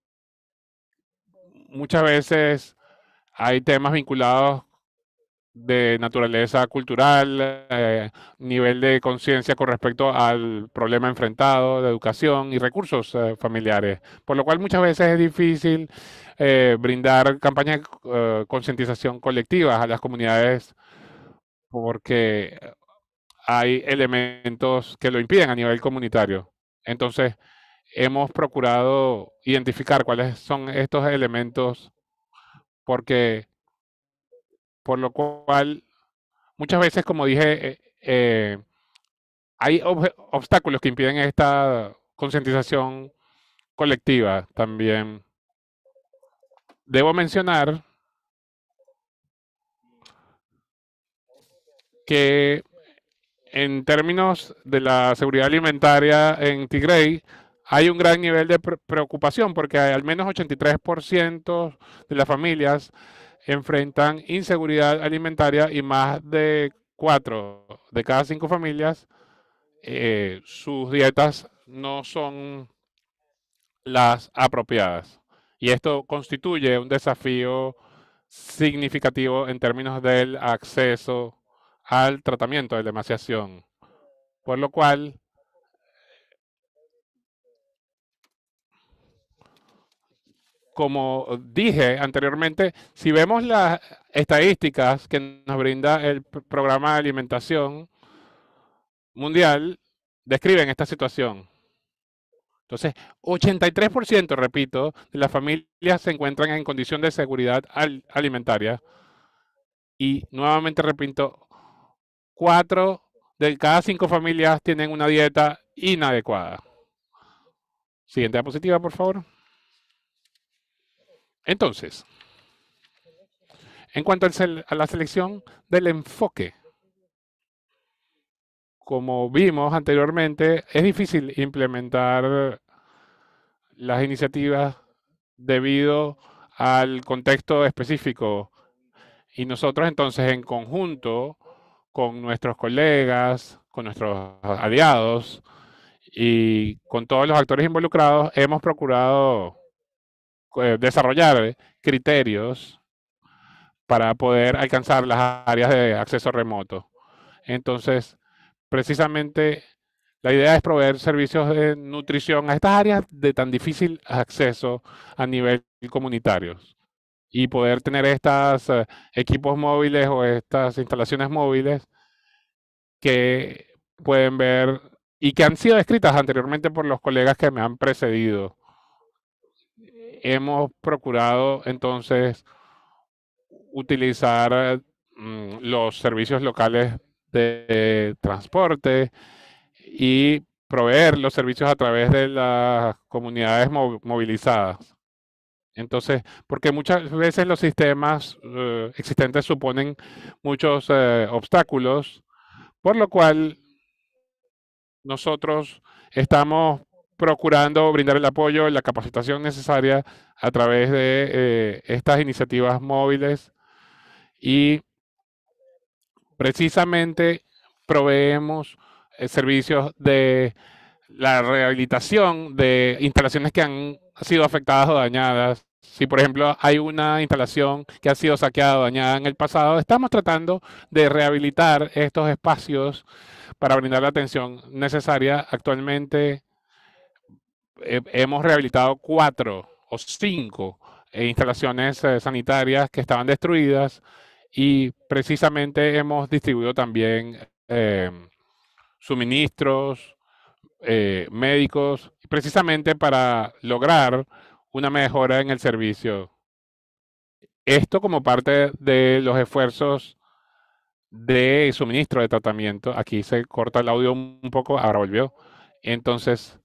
muchas veces hay temas vinculados de naturaleza cultural, nivel de conciencia con respecto al problema enfrentado, de educación y recursos familiares, por lo cual muchas veces es difícil brindar campañas de concientización colectivas a las comunidades porque hay elementos que lo impiden a nivel comunitario. Entonces, hemos procurado identificar cuáles son estos elementos porque por lo cual muchas veces, como dije, hay obstáculos que impiden esta concientización colectiva también. Debo mencionar que en términos de la seguridad alimentaria en Tigray, hay un gran nivel de preocupación porque al menos 83% de las familias enfrentan inseguridad alimentaria y más de 4 de cada 5 familias sus dietas no son las apropiadas. Y esto constituye un desafío significativo en términos del acceso al tratamiento de la emaciación. Por lo cual, como dije anteriormente, si vemos las estadísticas que nos brinda el programa de alimentación mundial, describen esta situación. Entonces, 83%, repito, de las familias se encuentran en condición de seguridad alimentaria. Y nuevamente repito, 4 de cada 5 familias tienen una dieta inadecuada. Siguiente diapositiva, por favor. Entonces, en cuanto a la selección del enfoque, como vimos anteriormente, es difícil implementar las iniciativas debido al contexto específico. Y nosotros entonces en conjunto con nuestros colegas, con nuestros aliados y con todos los actores involucrados, hemos procurado desarrollar criterios para poder alcanzar las áreas de acceso remoto. Entonces, precisamente la idea es proveer servicios de nutrición a estas áreas de tan difícil acceso a nivel comunitario y poder tener estos equipos móviles o estas instalaciones móviles que pueden ver y que han sido descritas anteriormente por los colegas que me han precedido. Hemos procurado entonces utilizar los servicios locales de transporte y proveer los servicios a través de las comunidades movilizadas. Entonces, porque muchas veces los sistemas existentes suponen muchos obstáculos, por lo cual nosotros estamos procurando brindar el apoyo y la capacitación necesaria a través de estas iniciativas móviles y precisamente proveemos servicios de la rehabilitación de instalaciones que han sido afectadas o dañadas. Si, por ejemplo, hay una instalación que ha sido saqueada o dañada en el pasado, estamos tratando de rehabilitar estos espacios para brindar la atención necesaria. Actualmente hemos rehabilitado 4 o 5 instalaciones sanitarias que estaban destruidas y precisamente hemos distribuido también suministros médicos, precisamente para lograr una mejora en el servicio. Esto como parte de los esfuerzos de suministro de tratamiento. Aquí se corta el audio un poco, ahora volvió. Entonces,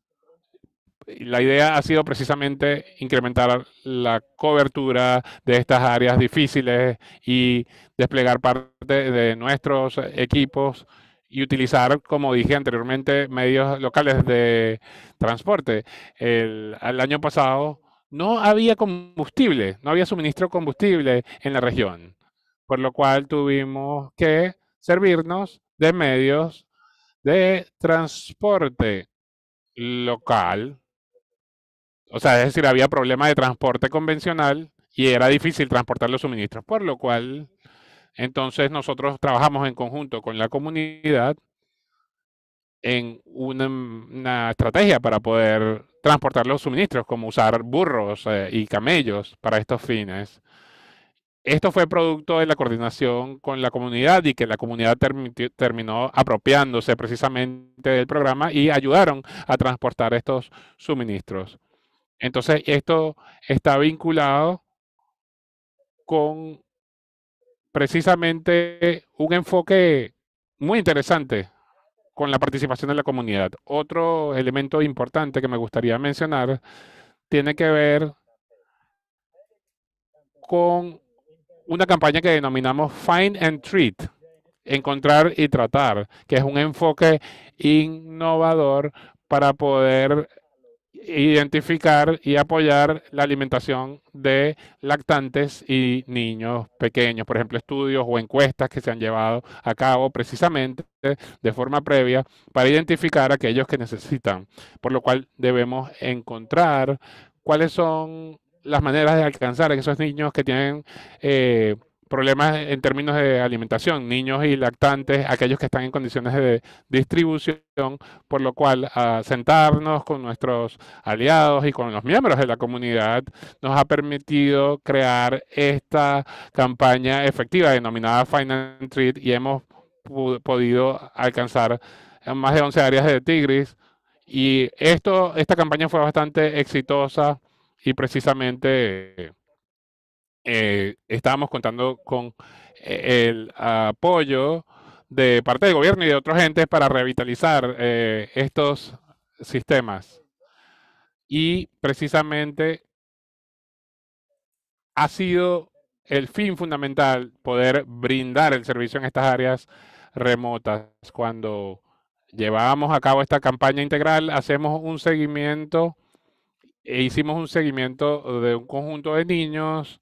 la idea ha sido precisamente incrementar la cobertura de estas áreas difíciles y desplegar parte de nuestros equipos y utilizar, como dije anteriormente, medios locales de transporte. Al año pasado no había combustible, no había suministro de combustible en la región, por lo cual tuvimos que servirnos de medios de transporte local. O sea, es decir, había problema de transporte convencional y era difícil transportar los suministros, por lo cual entonces nosotros trabajamos en conjunto con la comunidad en una estrategia para poder transportar los suministros, como usar burros y camellos para estos fines. Esto fue producto de la coordinación con la comunidad y que la comunidad terminó apropiándose precisamente del programa y ayudaron a transportar estos suministros. Entonces, esto está vinculado con precisamente un enfoque muy interesante con la participación de la comunidad. Otro elemento importante que me gustaría mencionar tiene que ver con una campaña que denominamos Find and Treat, encontrar y tratar, que es un enfoque innovador para poder identificar y apoyar la alimentación de lactantes y niños pequeños. Por ejemplo, estudios o encuestas que se han llevado a cabo precisamente de forma previa para identificar a aquellos que necesitan, por lo cual debemos encontrar cuáles son las maneras de alcanzar a esos niños que tienen problemas en términos de alimentación, niños y lactantes, aquellos que están en condiciones de distribución, por lo cual sentarnos con nuestros aliados y con los miembros de la comunidad nos ha permitido crear esta campaña efectiva denominada Find and Treat y hemos podido alcanzar más de 11 áreas de Tigris y esta campaña fue bastante exitosa y precisamente estábamos contando con el apoyo de parte del gobierno y de otros entes para revitalizar estos sistemas. Y precisamente ha sido el fin fundamental poder brindar el servicio en estas áreas remotas. Cuando llevábamos a cabo esta campaña integral, hacemos un seguimiento e hicimos un seguimiento de un conjunto de niños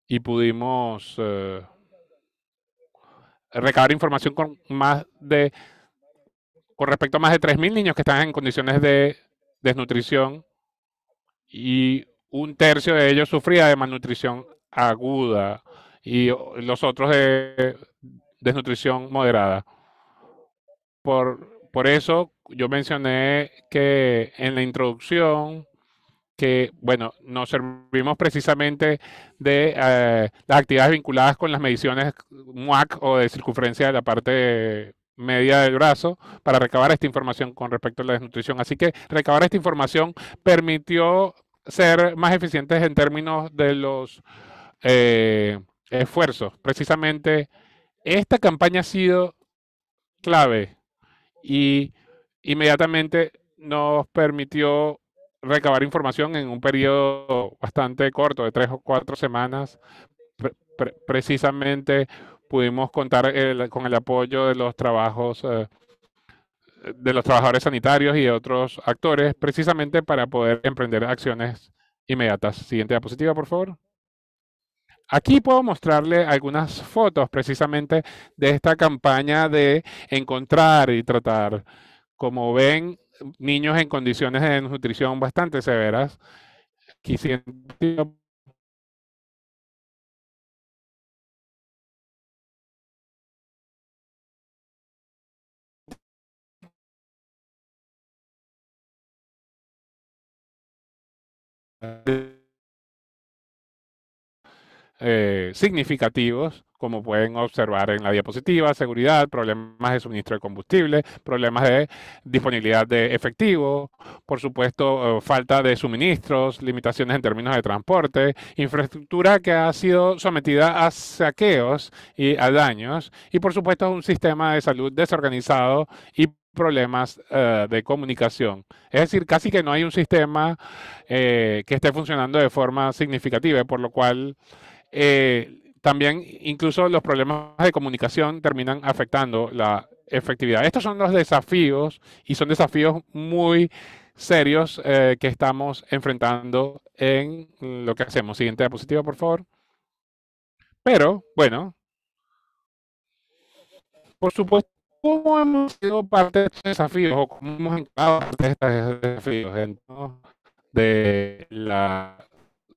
y pudimos recabar información con respecto a más de 3.000 niños que están en condiciones de desnutrición y un tercio de ellos sufría de malnutrición aguda y los otros de desnutrición moderada. Por eso yo mencioné que en la introducción que, bueno, nos servimos precisamente de las actividades vinculadas con las mediciones MUAC o de circunferencia de la parte media del brazo para recabar esta información con respecto a la desnutrición. Así que recabar esta información permitió ser más eficientes en términos de los esfuerzos. Precisamente esta campaña ha sido clave y inmediatamente nos permitió recabar información en un periodo bastante corto, de 3 o 4 semanas. Precisamente pudimos contar con el apoyo de los de los trabajadores sanitarios y de otros actores, precisamente para poder emprender acciones inmediatas. Siguiente diapositiva, por favor. Aquí puedo mostrarle algunas fotos precisamente de esta campaña de encontrar y tratar. Como ven, niños en condiciones de desnutrición bastante severas. Quisiera significativos, como pueden observar en la diapositiva, seguridad, problemas de suministro de combustible, problemas de disponibilidad de efectivo, por supuesto, falta de suministros, limitaciones en términos de transporte, infraestructura que ha sido sometida a saqueos y a daños, y por supuesto un sistema de salud desorganizado y problemas de comunicación. Es decir, casi que no hay un sistema que esté funcionando de forma significativa, por lo cual también incluso los problemas de comunicación terminan afectando la efectividad. Estos son los desafíos y son desafíos muy serios que estamos enfrentando en lo que hacemos. Siguiente diapositiva, por favor. Pero, bueno, por supuesto, ¿cómo hemos sido parte de estos desafíos o cómo hemos encarado parte de estos desafíos? Entonces, de la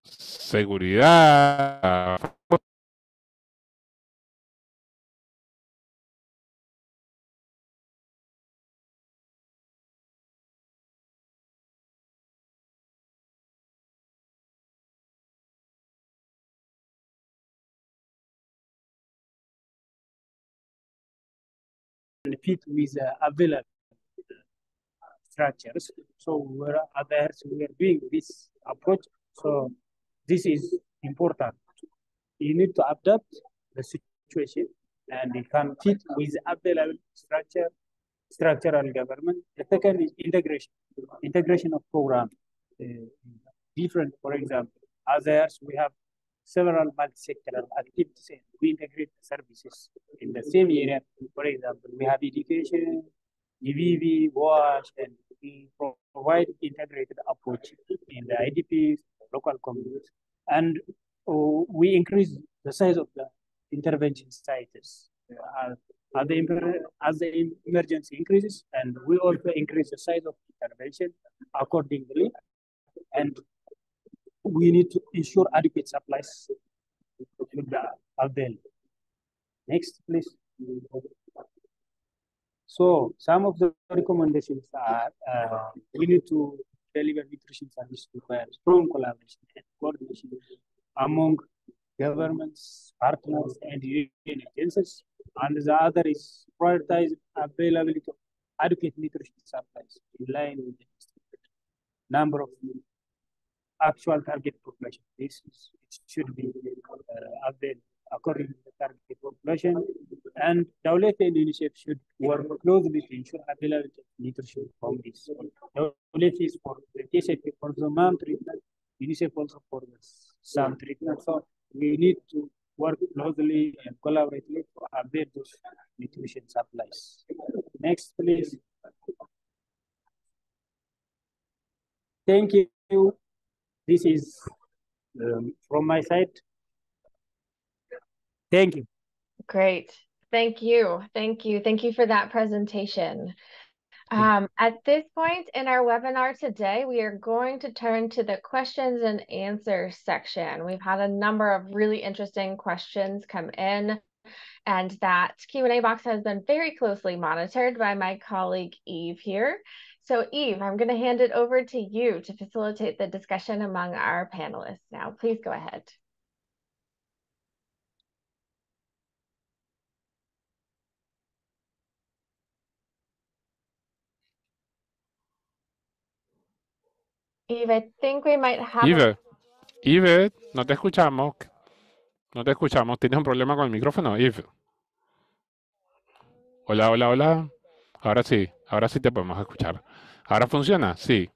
seguridad, fit with available structures. So we are doing this approach. So this is important. You need to adapt the situation and it can fit with available structural government. The second is integration of programs. Different, for example, others we have several multi-sectoral activities and we integrate the services in the same area. For example, we have education, EVV, WASH, and we provide integrated approach in the IDPs, local communities, and we increase the size of the intervention sites as the emergency increases, and we also increase the size of intervention accordingly, and we need to ensure adequate supplies should available. Next, please. So some of the recommendations are we need to deliver nutrition service require strong collaboration and coordination among governments, partners, and union agencies. And the other is prioritize availability of adequate nutrition supplies in line with the number of actual target population. This is, it should be available according to the target population. And WFP and UNICEF should work closely to ensure availability of nutrition from this. WFP is for the TSFP for the mom treatment, UNICEF also for the son treatment. So we need to work closely and collaboratively to avail those nutrition supplies. Next, please. Thank you. This is from my side. Thank you. Great. Thank you. Thank you. Thank you for that presentation. At this point in our webinar today, we are going to turn to the questions and answers section. We've had a number of really interesting questions come in, and that Q&A box has been very closely monitored by my colleague Eve here. So Eve, I'm going to hand it over to you to facilitate the discussion among our panelists now. Please go ahead. Eve, I think we might have... Eve, no te escuchamos. No te escuchamos. ¿Tienes un problema con el micrófono, Eve? Hola, hola, hola. Ahora sí te podemos escuchar. ¿Ahora funciona? Sí.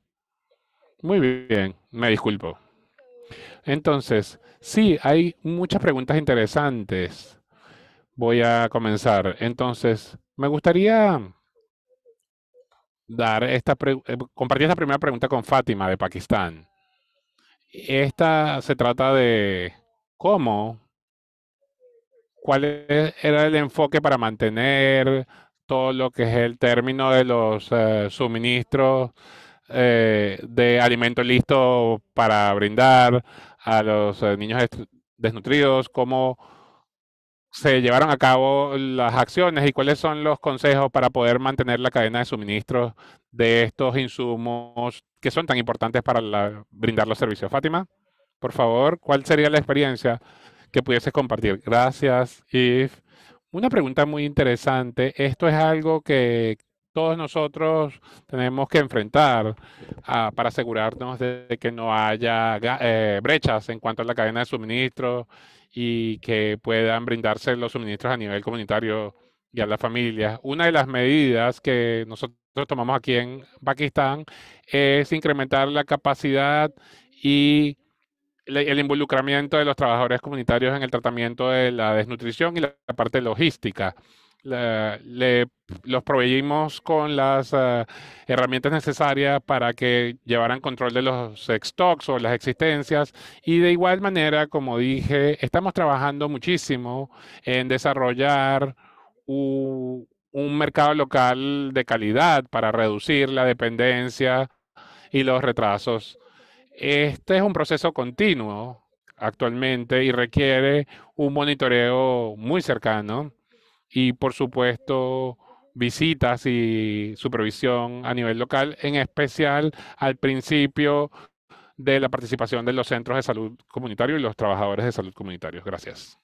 Muy bien, me disculpo. Entonces, sí, hay muchas preguntas interesantes. Voy a comenzar. Entonces, me gustaría compartir esta primera pregunta con Fátima de Pakistán. Esta se trata de era el enfoque para mantener todo lo que es el término de los suministros de alimento listo para brindar a los niños desnutridos, cómo se llevaron a cabo las acciones y cuáles son los consejos para poder mantener la cadena de suministros de estos insumos que son tan importantes para brindar los servicios. Fátima, por favor, ¿cuál sería la experiencia que pudieses compartir? Gracias, Yves. Una pregunta muy interesante. Esto es algo que todos nosotros tenemos que enfrentar para asegurarnos de que no haya brechas en cuanto a la cadena de suministro y que puedan brindarse los suministros a nivel comunitario y a las familias. Una de las medidas que nosotros tomamos aquí en Pakistán es incrementar la capacidad y el involucramiento de los trabajadores comunitarios en el tratamiento de la desnutrición y la parte logística. Los proveímos con las herramientas necesarias para que llevaran control de los stocks o las existencias, y de igual manera, como dije, estamos trabajando muchísimo en desarrollar un mercado local de calidad para reducir la dependencia y los retrasos. Este es un proceso continuo actualmente y requiere un monitoreo muy cercano y, por supuesto, visitas y supervisión a nivel local, en especial al principio de la participación de los centros de salud comunitarios y los trabajadores de salud comunitarios. Gracias.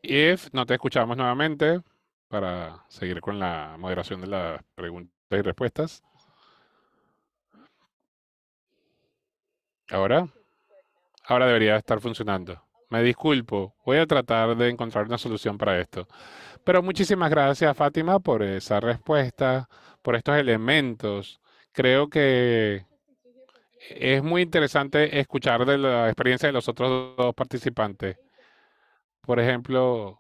If no te escuchamos nuevamente para seguir con la moderación de las preguntas y respuestas. Ahora debería estar funcionando. Me disculpo, voy a tratar de encontrar una solución para esto. Pero muchísimas gracias, Fátima, por esa respuesta, por estos elementos. Creo que es muy interesante escuchar de la experiencia de los otros dos participantes. Por ejemplo,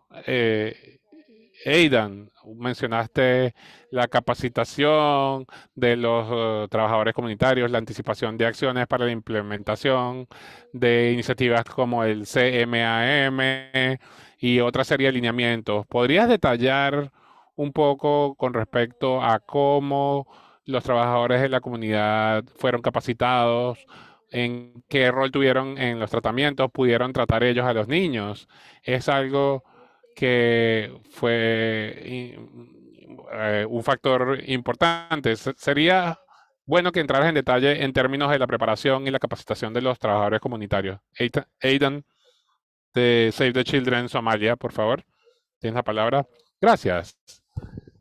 Aidan, mencionaste la capacitación de los trabajadores comunitarios, la anticipación de acciones para la implementación de iniciativas como el CMAM y otra serie de lineamientos. ¿Podrías detallar un poco con respecto a cómo los trabajadores de la comunidad fueron capacitados, en qué rol tuvieron en los tratamientos, pudieron tratar ellos a los niños. Es algo que fue un factor importante. Sería bueno que entraras en detalle en términos de la preparación y la capacitación de los trabajadores comunitarios. Aidan, de Save the Children Somalia, por favor. Tienes la palabra. Gracias.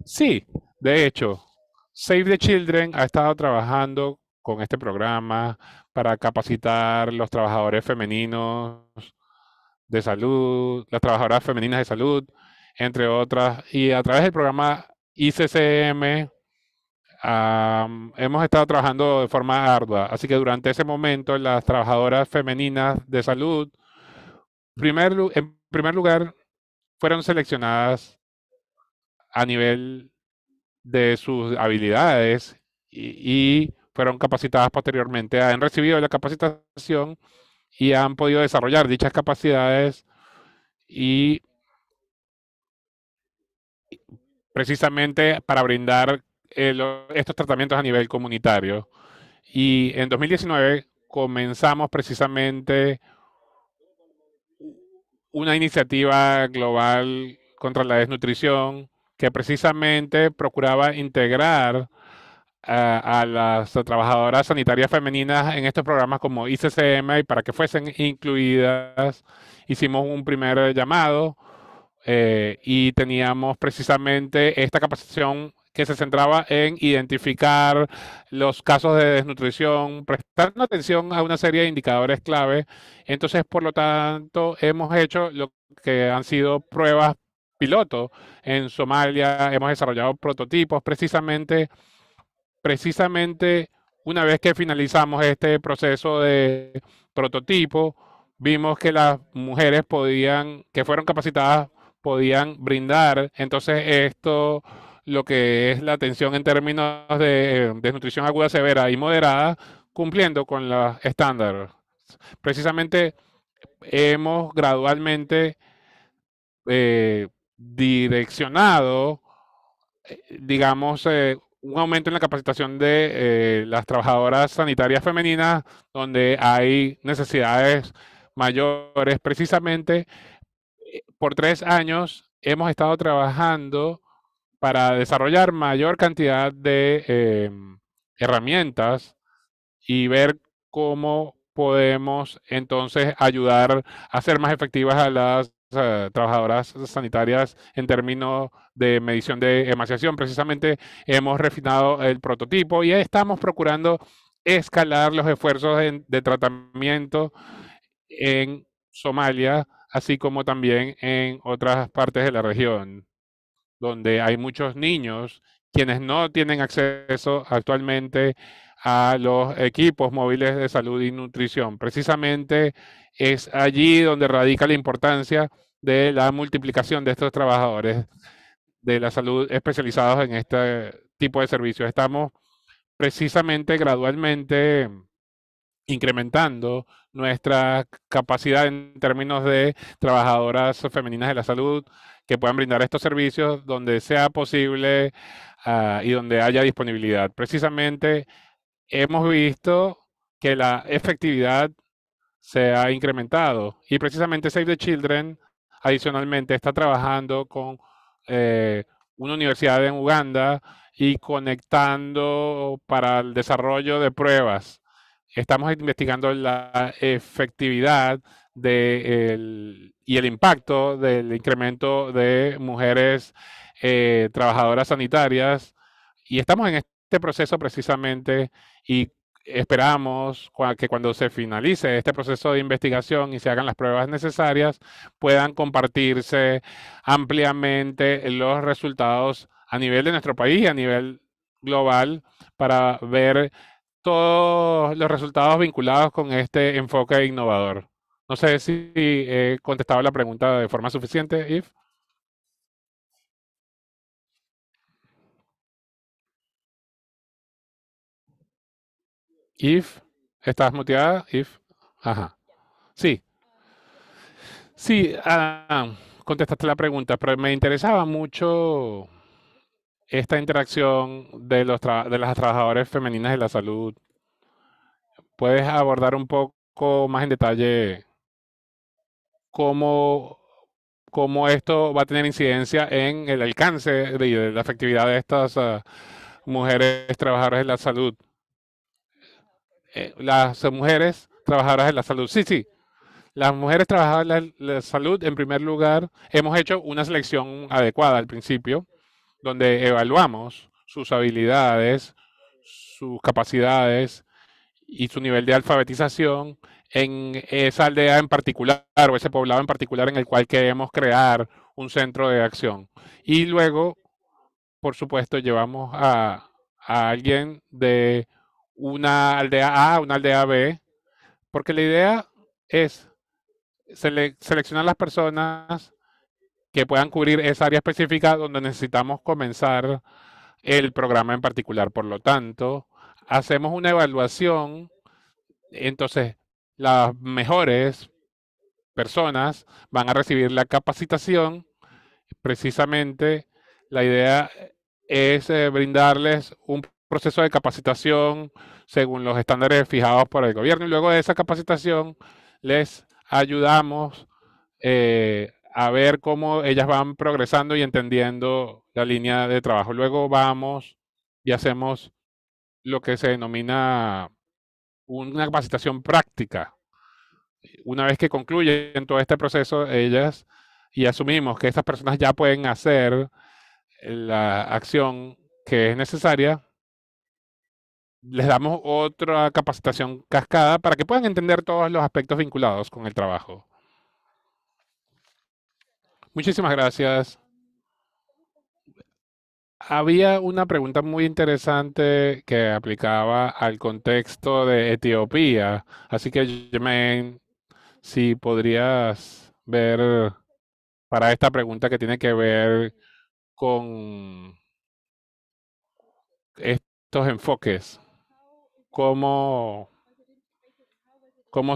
Sí, de hecho, Save the Children ha estado trabajando con este programa para capacitar los trabajadores femeninos de salud, las trabajadoras femeninas de salud, entre otras, y a través del programa ICCM hemos estado trabajando de forma ardua. Así que durante ese momento, las trabajadoras femeninas de salud, en primer lugar, fueron seleccionadas a nivel de sus habilidades y fueron capacitadas posteriormente, han recibido la capacitación y han podido desarrollar dichas capacidades y precisamente para brindar estos tratamientos a nivel comunitario. Y en 2019 comenzamos precisamente una iniciativa global contra la desnutrición que precisamente procuraba integrar a las trabajadoras sanitarias femeninas en estos programas como ICCM y para que fuesen incluidas. Hicimos un primer llamado y teníamos precisamente esta capacitación que se centraba en identificar los casos de desnutrición, prestando atención a una serie de indicadores clave. Entonces, por lo tanto, hemos hecho lo que han sido pruebas piloto en Somalia, hemos desarrollado prototipos precisamente una vez que finalizamos este proceso de prototipo, vimos que las mujeres que fueron capacitadas, podían brindar. Entonces, esto, lo que es la atención en términos de desnutrición aguda, severa y moderada, cumpliendo con los estándares. Precisamente, hemos gradualmente direccionado, digamos, un aumento en la capacitación de las trabajadoras sanitarias femeninas, donde hay necesidades mayores. Precisamente por 3 años hemos estado trabajando para desarrollar mayor cantidad de herramientas y ver cómo podemos entonces ayudar a hacer más efectivas a las trabajadoras sanitarias en términos de medición de emaciación. Precisamente hemos refinado el prototipo y estamos procurando escalar los esfuerzos de tratamiento en Somalia, así como también en otras partes de la región, donde hay muchos niños quienes no tienen acceso actualmente a los equipos móviles de salud y nutrición. Precisamente es allí donde radica la importancia de la multiplicación de estos trabajadores de la salud especializados en este tipo de servicios. Estamos precisamente gradualmente incrementando nuestra capacidad en términos de trabajadoras femeninas de la salud que puedan brindar estos servicios donde sea posible y donde haya disponibilidad. Precisamente hemos visto que la efectividad se ha incrementado y precisamente Save the Children adicionalmente está trabajando con una universidad en Uganda y conectando para el desarrollo de pruebas. Estamos investigando la efectividad y el impacto del incremento de mujeres trabajadoras sanitarias y estamos en este proceso precisamente y esperamos que cuando se finalice este proceso de investigación y se hagan las pruebas necesarias, puedan compartirse ampliamente los resultados a nivel de nuestro país y a nivel global para ver todos los resultados vinculados con este enfoque innovador. No sé si he contestado la pregunta de forma suficiente, Yves. Yves, ¿estás muteada? Yves. Ajá. Sí. Sí, contestaste la pregunta, pero me interesaba mucho esta interacción de de las trabajadoras femeninas de la salud, ¿puedes abordar un poco más en detalle cómo, cómo esto va a tener incidencia en el alcance de la efectividad de estas mujeres trabajadoras de la salud? Las mujeres trabajadoras de la salud. Sí, sí. Las mujeres trabajadoras de la salud, en primer lugar, hemos hecho una selección adecuada al principio, donde evaluamos sus habilidades, sus capacidades y su nivel de alfabetización en esa aldea en particular o ese poblado en particular en el cual queremos crear un centro de acción. Y luego, por supuesto, llevamos a alguien de una aldea A a una aldea B, porque la idea es seleccionar las personas que puedan cubrir esa área específica donde necesitamos comenzar el programa en particular. Por lo tanto, hacemos una evaluación. Entonces, las mejores personas van a recibir la capacitación. Precisamente, la idea es brindarles un proceso de capacitación según los estándares fijados por el gobierno y luego de esa capacitación les ayudamos a ver cómo ellas van progresando y entendiendo la línea de trabajo. Luego vamos y hacemos lo que se denomina una capacitación práctica. Una vez que concluyen todo este proceso, ellas, y asumimos que estas personas ya pueden hacer la acción que es necesaria, les damos otra capacitación cascada para que puedan entender todos los aspectos vinculados con el trabajo. Muchísimas gracias. Había una pregunta muy interesante que aplicaba al contexto de Etiopía. Así que, Jermaine, si podrías ver para esta pregunta que tiene que ver con estos enfoques, cómo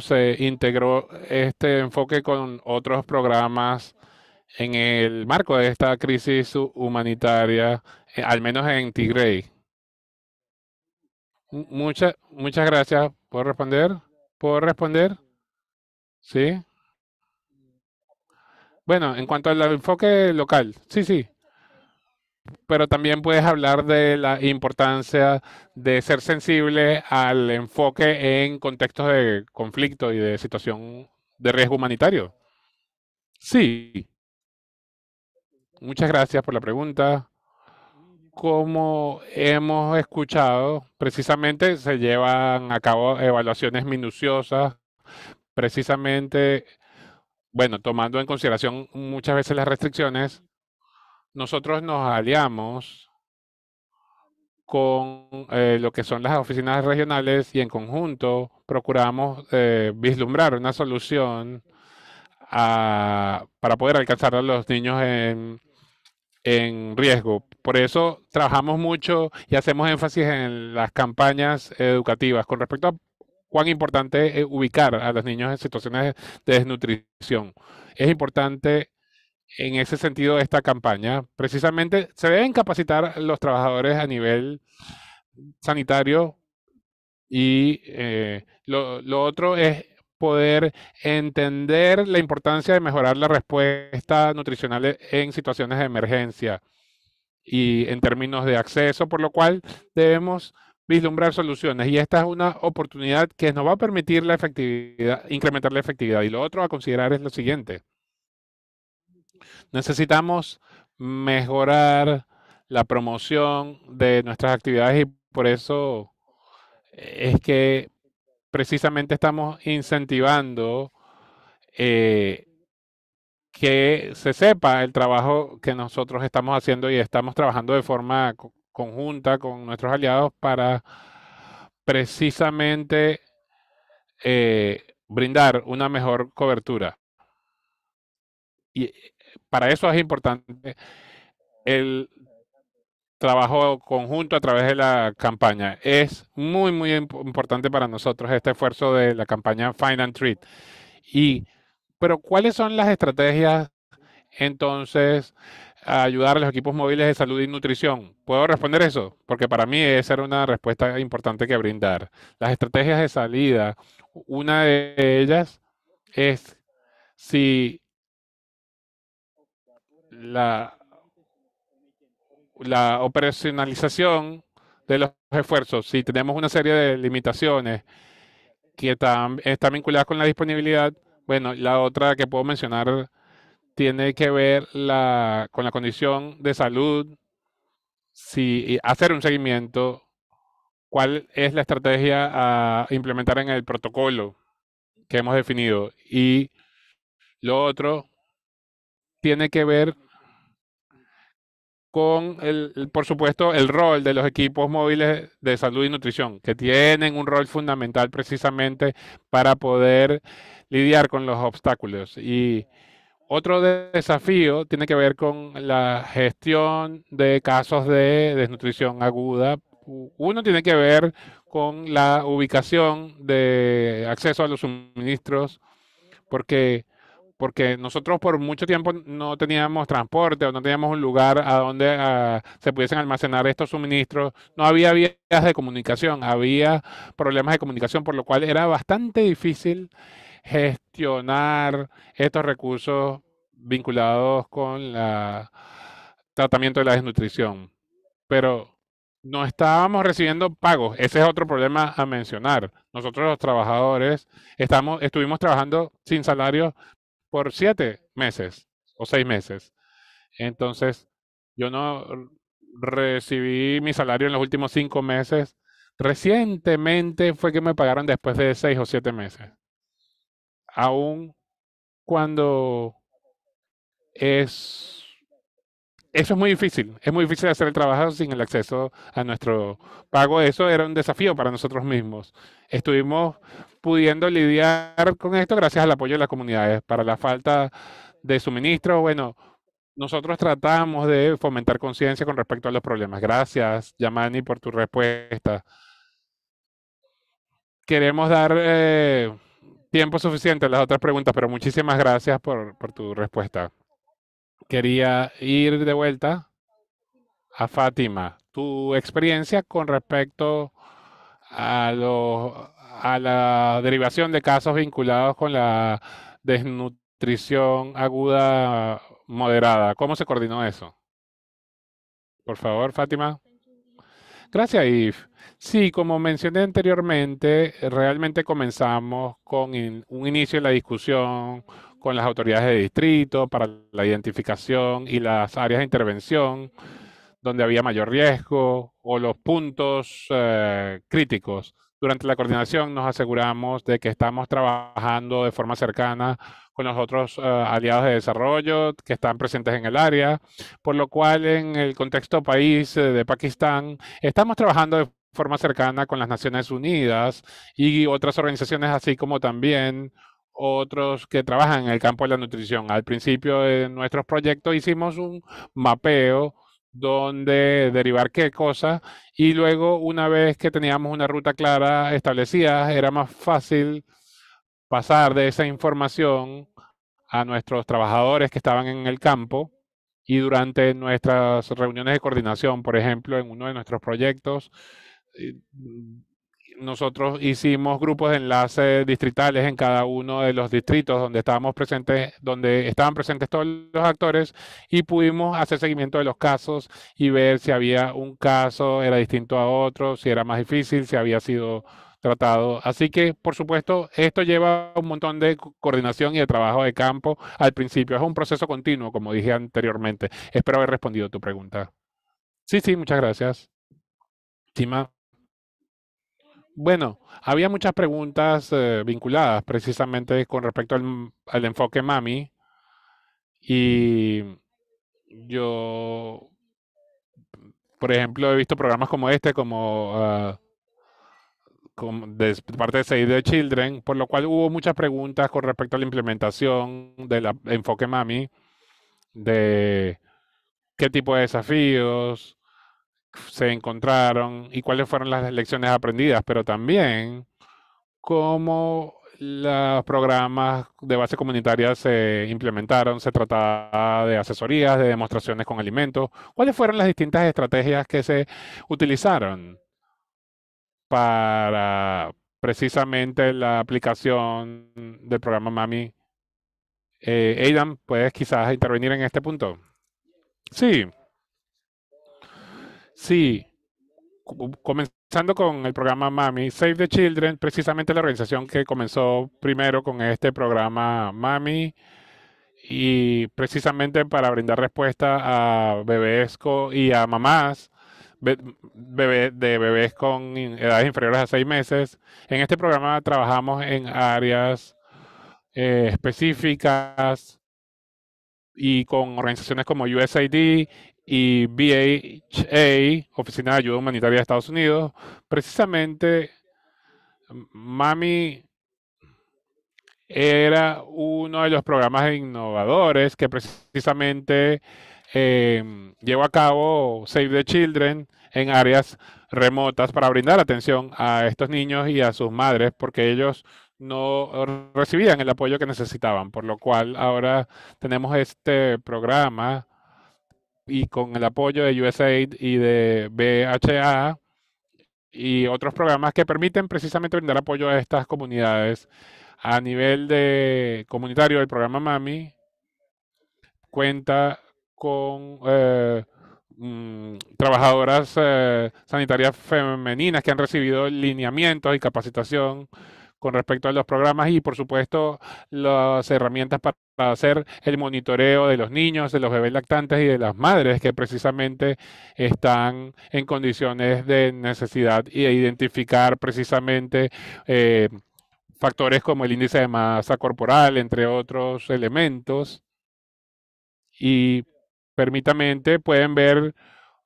se integró este enfoque con otros programas en el marco de esta crisis humanitaria, al menos en Tigray. Muchas gracias. ¿Puedo responder? ¿Puedo responder? Sí. Bueno, en cuanto al enfoque local, sí, sí. Pero también puedes hablar de la importancia de ser sensible al enfoque en contextos de conflicto y de situación de riesgo humanitario. Sí. Muchas gracias por la pregunta. Como hemos escuchado, precisamente se llevan a cabo evaluaciones minuciosas, precisamente, bueno, tomando en consideración muchas veces las restricciones, nosotros nos aliamos con lo que son las oficinas regionales y en conjunto procuramos vislumbrar una solución para poder alcanzar a los niños en riesgo. Por eso trabajamos mucho y hacemos énfasis en las campañas educativas con respecto a cuán importante es ubicar a los niños en situaciones de desnutrición. Es importante en ese sentido esta campaña. Precisamente se deben capacitar los trabajadores a nivel sanitario y lo otro es poder entender la importancia de mejorar la respuesta nutricional en situaciones de emergencia y en términos de acceso, por lo cual debemos vislumbrar soluciones. Y esta es una oportunidad que nos va a permitir la efectividad, incrementar la efectividad. Y lo otro a considerar es lo siguiente. Necesitamos mejorar la promoción de nuestras actividades y por eso es que precisamente estamos incentivando que se sepa el trabajo que nosotros estamos haciendo y estamos trabajando de forma conjunta con nuestros aliados para precisamente brindar una mejor cobertura. Y para eso es importante el trabajo conjunto a través de la campaña. Es muy, muy importante para nosotros este esfuerzo de la campaña Find and Treat. Pero ¿cuáles son las estrategias entonces a ayudar a los equipos móviles de salud y nutrición? ¿Puedo responder eso? Porque para mí esa era una respuesta importante que brindar. Las estrategias de salida, una de ellas es si la, la operacionalización de los esfuerzos, si tenemos una serie de limitaciones que están vinculadas con la disponibilidad, bueno, la otra que puedo mencionar tiene que ver con la condición de salud, si hacer un seguimiento, cuál es la estrategia a implementar en el protocolo que hemos definido. Y lo otro tiene que ver con, por supuesto, el rol de los equipos móviles de salud y nutrición, que tienen un rol fundamental precisamente para poder lidiar con los obstáculos. Y otro desafío tiene que ver con la gestión de casos de desnutrición aguda. Uno tiene que ver con la ubicación de acceso a los suministros, porque nosotros por mucho tiempo no teníamos transporte o no teníamos un lugar a donde se pudiesen almacenar estos suministros. No había vías de comunicación, había problemas de comunicación, por lo cual era bastante difícil gestionar estos recursos vinculados con el tratamiento de la desnutrición. Pero no estábamos recibiendo pagos. Ese es otro problema a mencionar. Nosotros los trabajadores estuvimos trabajando sin salario por 7 meses o 6 meses. Entonces, yo no recibí mi salario en los últimos 5 meses. Recientemente fue que me pagaron después de 6 o 7 meses. Aún cuando es eso es muy difícil hacer el trabajo sin el acceso a nuestro pago. Eso era un desafío para nosotros mismos. Estuvimos pudiendo lidiar con esto gracias al apoyo de las comunidades. Para la falta de suministro, bueno, nosotros tratamos de fomentar conciencia con respecto a los problemas. Gracias, Yamani, por tu respuesta. Queremos dar tiempo suficiente a las otras preguntas, pero muchísimas gracias por tu respuesta. Quería ir de vuelta a Fátima. Tu experiencia con respecto a, a la derivación de casos vinculados con la desnutrición aguda moderada. ¿Cómo se coordinó eso? Por favor, Fátima. Gracias, Yves. Sí, como mencioné anteriormente, realmente comenzamos con un inicio de la discusión con las autoridades de distrito para la identificación y las áreas de intervención donde había mayor riesgo o los puntos críticos. Durante la coordinación nos aseguramos de que estamos trabajando de forma cercana con los otros aliados de desarrollo que están presentes en el área, por lo cual en el contexto país de Pakistán estamos trabajando de forma cercana con las Naciones Unidas y otras organizaciones, así como también otros que trabajan en el campo de la nutrición. Al principio de nuestros proyectos hicimos un mapeo donde derivar qué cosa y luego una vez que teníamos una ruta clara establecida, era más fácil pasar de esa información a nuestros trabajadores que estaban en el campo y durante nuestras reuniones de coordinación, por ejemplo, en uno de nuestros proyectos, nosotros hicimos grupos de enlace distritales en cada uno de los distritos donde estábamos presentes, donde estaban presentes todos los actores y pudimos hacer seguimiento de los casos y ver si había un caso era distinto a otro, si era más difícil, si había sido tratado. Así que, por supuesto, esto lleva un montón de coordinación y de trabajo de campo al principio. Es un proceso continuo, como dije anteriormente. Espero haber respondido a tu pregunta. Sí, sí, muchas gracias. Chima. Bueno, había muchas preguntas vinculadas precisamente con respecto al enfoque MAMI y yo, por ejemplo, he visto programas como este, como de parte de Save the Children, por lo cual hubo muchas preguntas con respecto a la implementación del enfoque MAMI, de qué tipo de desafíos se encontraron y cuáles fueron las lecciones aprendidas, pero también cómo los programas de base comunitaria se implementaron? ¿Se trataba de asesorías, de demostraciones con alimentos? ¿Cuáles fueron las distintas estrategias que se utilizaron para precisamente la aplicación del programa Mami? Aidan, ¿puedes quizás intervenir en este punto? Sí, sí. Comenzando con el programa Mami, Save the Children, precisamente la organización que comenzó primero con este programa Mami y precisamente para brindar respuesta a bebés y a mamás de bebés con edades inferiores a 6 meses. En este programa trabajamos en áreas específicas y con organizaciones como USAID y BHA, Oficina de Ayuda Humanitaria de Estados Unidos. Precisamente, Mami era uno de los programas innovadores que precisamente llevó a cabo Save the Children en áreas remotas para brindar atención a estos niños y a sus madres, porque ellos no recibían el apoyo que necesitaban, por lo cual ahora tenemos este programa y con el apoyo de USAID y de BHA y otros programas que permiten precisamente brindar apoyo a estas comunidades. A nivel de comunitario, el programa Mami cuenta con trabajadoras sanitarias femeninas que han recibido lineamientos y capacitación con respecto a los programas y, por supuesto, las herramientas para hacer el monitoreo de los niños, de los bebés lactantes y de las madres que precisamente están en condiciones de necesidad y de identificar precisamente factores como el índice de masa corporal, entre otros elementos. Y permítamente pueden ver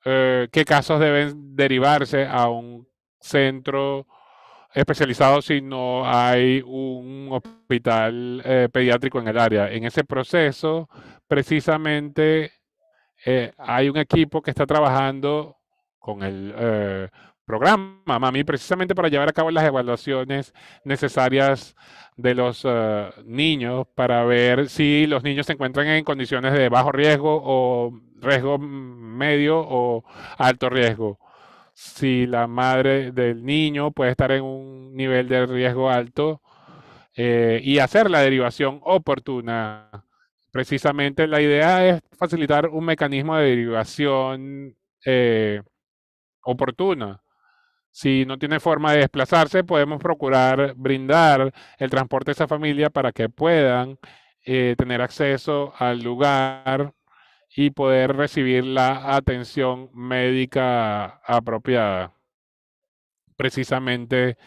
qué casos deben derivarse a un centro especializado si no hay un hospital pediátrico en el área. En ese proceso, precisamente, hay un equipo que está trabajando con el programa Mami precisamente para llevar a cabo las evaluaciones necesarias de los niños para ver si los niños se encuentran en condiciones de bajo riesgo o riesgo medio o alto riesgo. Si la madre del niño puede estar en un nivel de riesgo alto y hacer la derivación oportuna. Precisamente la idea es facilitar un mecanismo de derivación oportuna. Si no tiene forma de desplazarse, podemos procurar brindar el transporte a esa familia para que puedan tener acceso al lugar y poder recibir la atención médica apropiada. Precisamente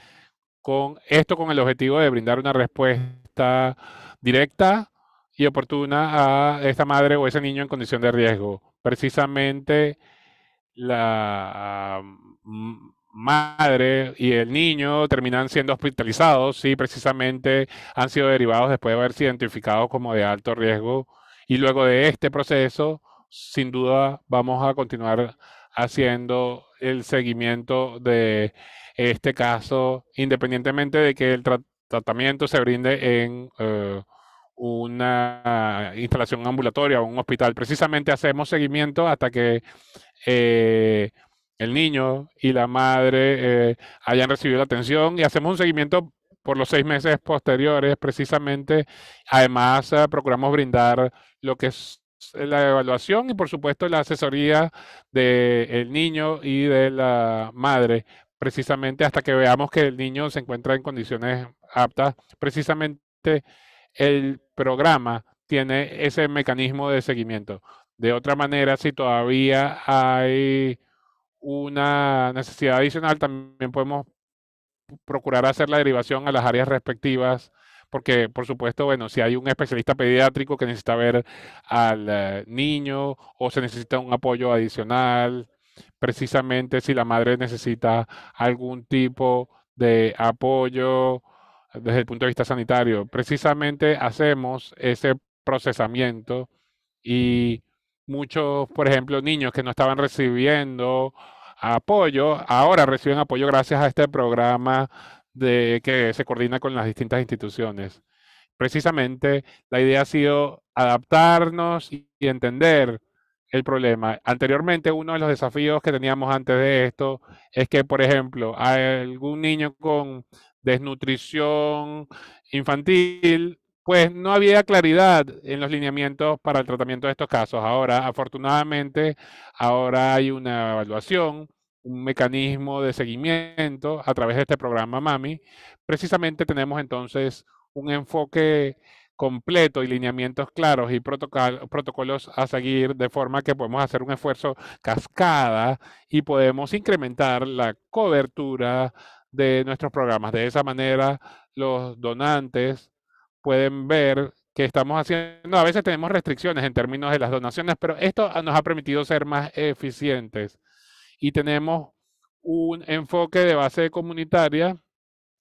con esto, con el objetivo de brindar una respuesta directa y oportuna a esta madre o ese niño en condición de riesgo. Precisamente la madre y el niño terminan siendo hospitalizados, sí, precisamente han sido derivados después de haberse identificado como de alto riesgo. Y luego de este proceso, sin duda, vamos a continuar haciendo el seguimiento de este caso, independientemente de que el tratamiento se brinde en una instalación ambulatoria o un hospital. Precisamente hacemos seguimiento hasta que el niño y la madre hayan recibido la atención y hacemos un seguimiento por los 6 meses posteriores, precisamente. Además, procuramos brindar lo que es la evaluación y, por supuesto, la asesoría del niño y de la madre, precisamente hasta que veamos que el niño se encuentra en condiciones aptas. Precisamente el programa tiene ese mecanismo de seguimiento. De otra manera, si todavía hay una necesidad adicional, también podemos procurar hacer la derivación a las áreas respectivas, porque por supuesto, bueno, si hay un especialista pediátrico que necesita ver al niño o se necesita un apoyo adicional, precisamente si la madre necesita algún tipo de apoyo desde el punto de vista sanitario, precisamente hacemos ese procesamiento y muchos, por ejemplo, niños que no estaban recibiendo apoyo, ahora reciben apoyo gracias a este programa que se coordina con las distintas instituciones. Precisamente la idea ha sido adaptarnos y entender el problema. Anteriormente, uno de los desafíos que teníamos antes de esto es que, por ejemplo, hay algún niño con desnutrición infantil, pues no había claridad en los lineamientos para el tratamiento de estos casos. Ahora, afortunadamente, ahora hay una evaluación, un mecanismo de seguimiento a través de este programa MAMI. Precisamente tenemos entonces un enfoque completo y lineamientos claros y protocolos a seguir, de forma que podemos hacer un esfuerzo cascada y podemos incrementar la cobertura de nuestros programas. De esa manera, los donantes pueden ver que estamos haciendo, a veces tenemos restricciones en términos de las donaciones, pero esto nos ha permitido ser más eficientes y tenemos un enfoque de base comunitaria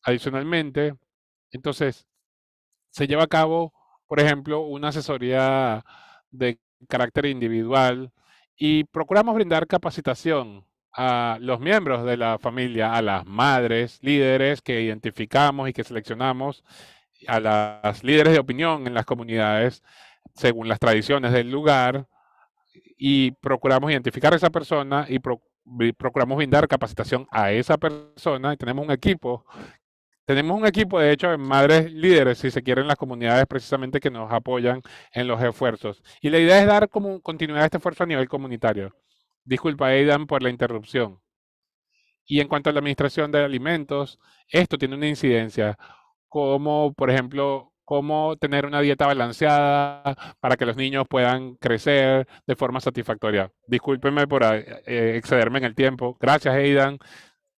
adicionalmente. Entonces, se lleva a cabo, por ejemplo, una asesoría de carácter individual y procuramos brindar capacitación a los miembros de la familia, a las madres, líderes que identificamos y que seleccionamos, a las líderes de opinión en las comunidades, según las tradiciones del lugar, y procuramos identificar a esa persona y procuramos brindar capacitación a esa persona. Y tenemos un equipo, de hecho, de madres líderes, si se quieren, las comunidades precisamente que nos apoyan en los esfuerzos. Y la idea es dar como continuidad a este esfuerzo a nivel comunitario. Disculpa, Aidan, por la interrupción. Y en cuanto a la administración de alimentos, esto tiene una incidencia, como por ejemplo, cómo tener una dieta balanceada para que los niños puedan crecer de forma satisfactoria. Discúlpenme por excederme en el tiempo. Gracias, Aidan.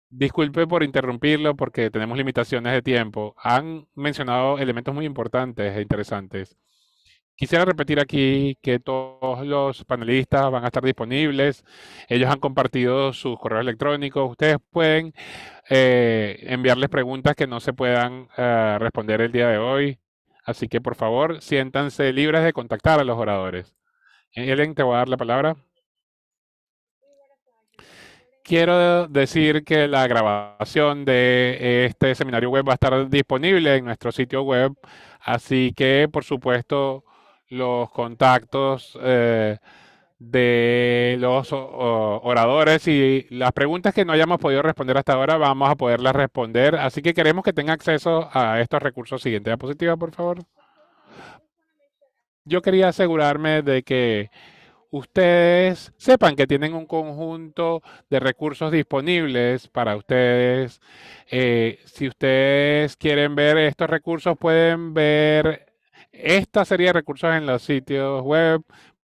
Disculpe por interrumpirlo porque tenemos limitaciones de tiempo. Han mencionado elementos muy importantes e interesantes. Quisiera repetir aquí que todos los panelistas van a estar disponibles. Ellos han compartido sus correos electrónicos. Ustedes pueden enviarles preguntas que no se puedan responder el día de hoy. Así que por favor, siéntanse libres de contactar a los oradores. Ellen, te voy a dar la palabra. Quiero decir que la grabación de este seminario web va a estar disponible en nuestro sitio web, así que por supuesto los contactos de los oradores y las preguntas que no hayamos podido responder hasta ahora vamos a poderlas responder, así que queremos que tengan acceso a estos recursos. Siguiente diapositiva, por favor. Yo quería asegurarme de que ustedes sepan que tienen un conjunto de recursos disponibles para ustedes. Si ustedes quieren ver estos recursos, pueden ver esta serie de recursos en los sitios web.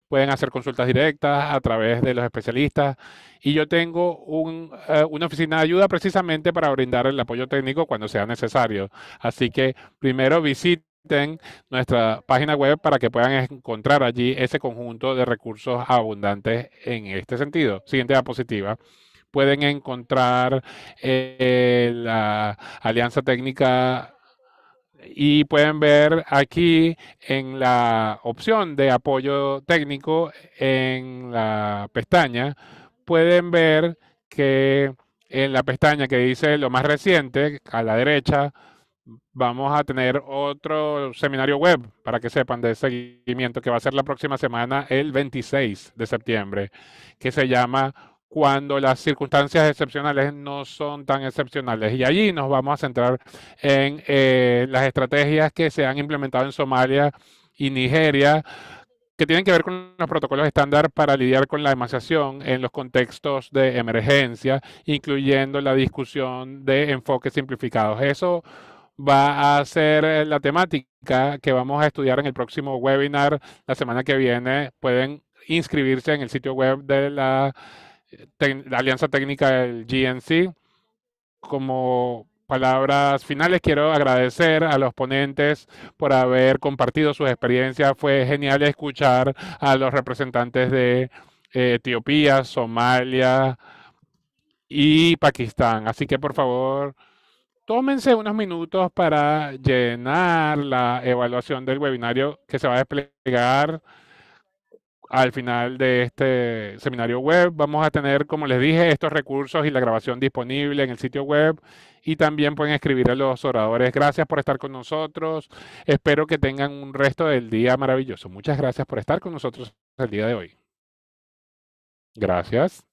Pueden hacer consultas directas a través de los especialistas. Y yo tengo una oficina de ayuda precisamente para brindar el apoyo técnico cuando sea necesario. Así que primero visiten nuestra página web para que puedan encontrar allí ese conjunto de recursos abundantes en este sentido. Siguiente diapositiva. Pueden encontrar la alianza técnica y pueden ver aquí en la opción de apoyo técnico en la pestaña, pueden ver que en la pestaña que dice lo más reciente, a la derecha, vamos a tener otro seminario web para que sepan de seguimiento que va a ser la próxima semana, el 26 de septiembre, que se llama Cuando las circunstancias excepcionales no son tan excepcionales. Y allí nos vamos a centrar en las estrategias que se han implementado en Somalia y Nigeria, que tienen que ver con los protocolos estándar para lidiar con la emancipación en los contextos de emergencia, incluyendo la discusión de enfoques simplificados. Eso va a ser la temática que vamos a estudiar en el próximo webinar la semana que viene. Pueden inscribirse en el sitio web de la Alianza Técnica del GNC. Como palabras finales, quiero agradecer a los ponentes por haber compartido sus experiencias. Fue genial escuchar a los representantes de Etiopía, Somalia y Pakistán. Así que por favor, tómense unos minutos para llenar la evaluación del webinario que se va a desplegar al final de este seminario web. Vamos a tener, como les dije, estos recursos y la grabación disponible en el sitio web. Y también pueden escribir a los oradores. Gracias por estar con nosotros. Espero que tengan un resto del día maravilloso. Muchas gracias por estar con nosotros el día de hoy. Gracias.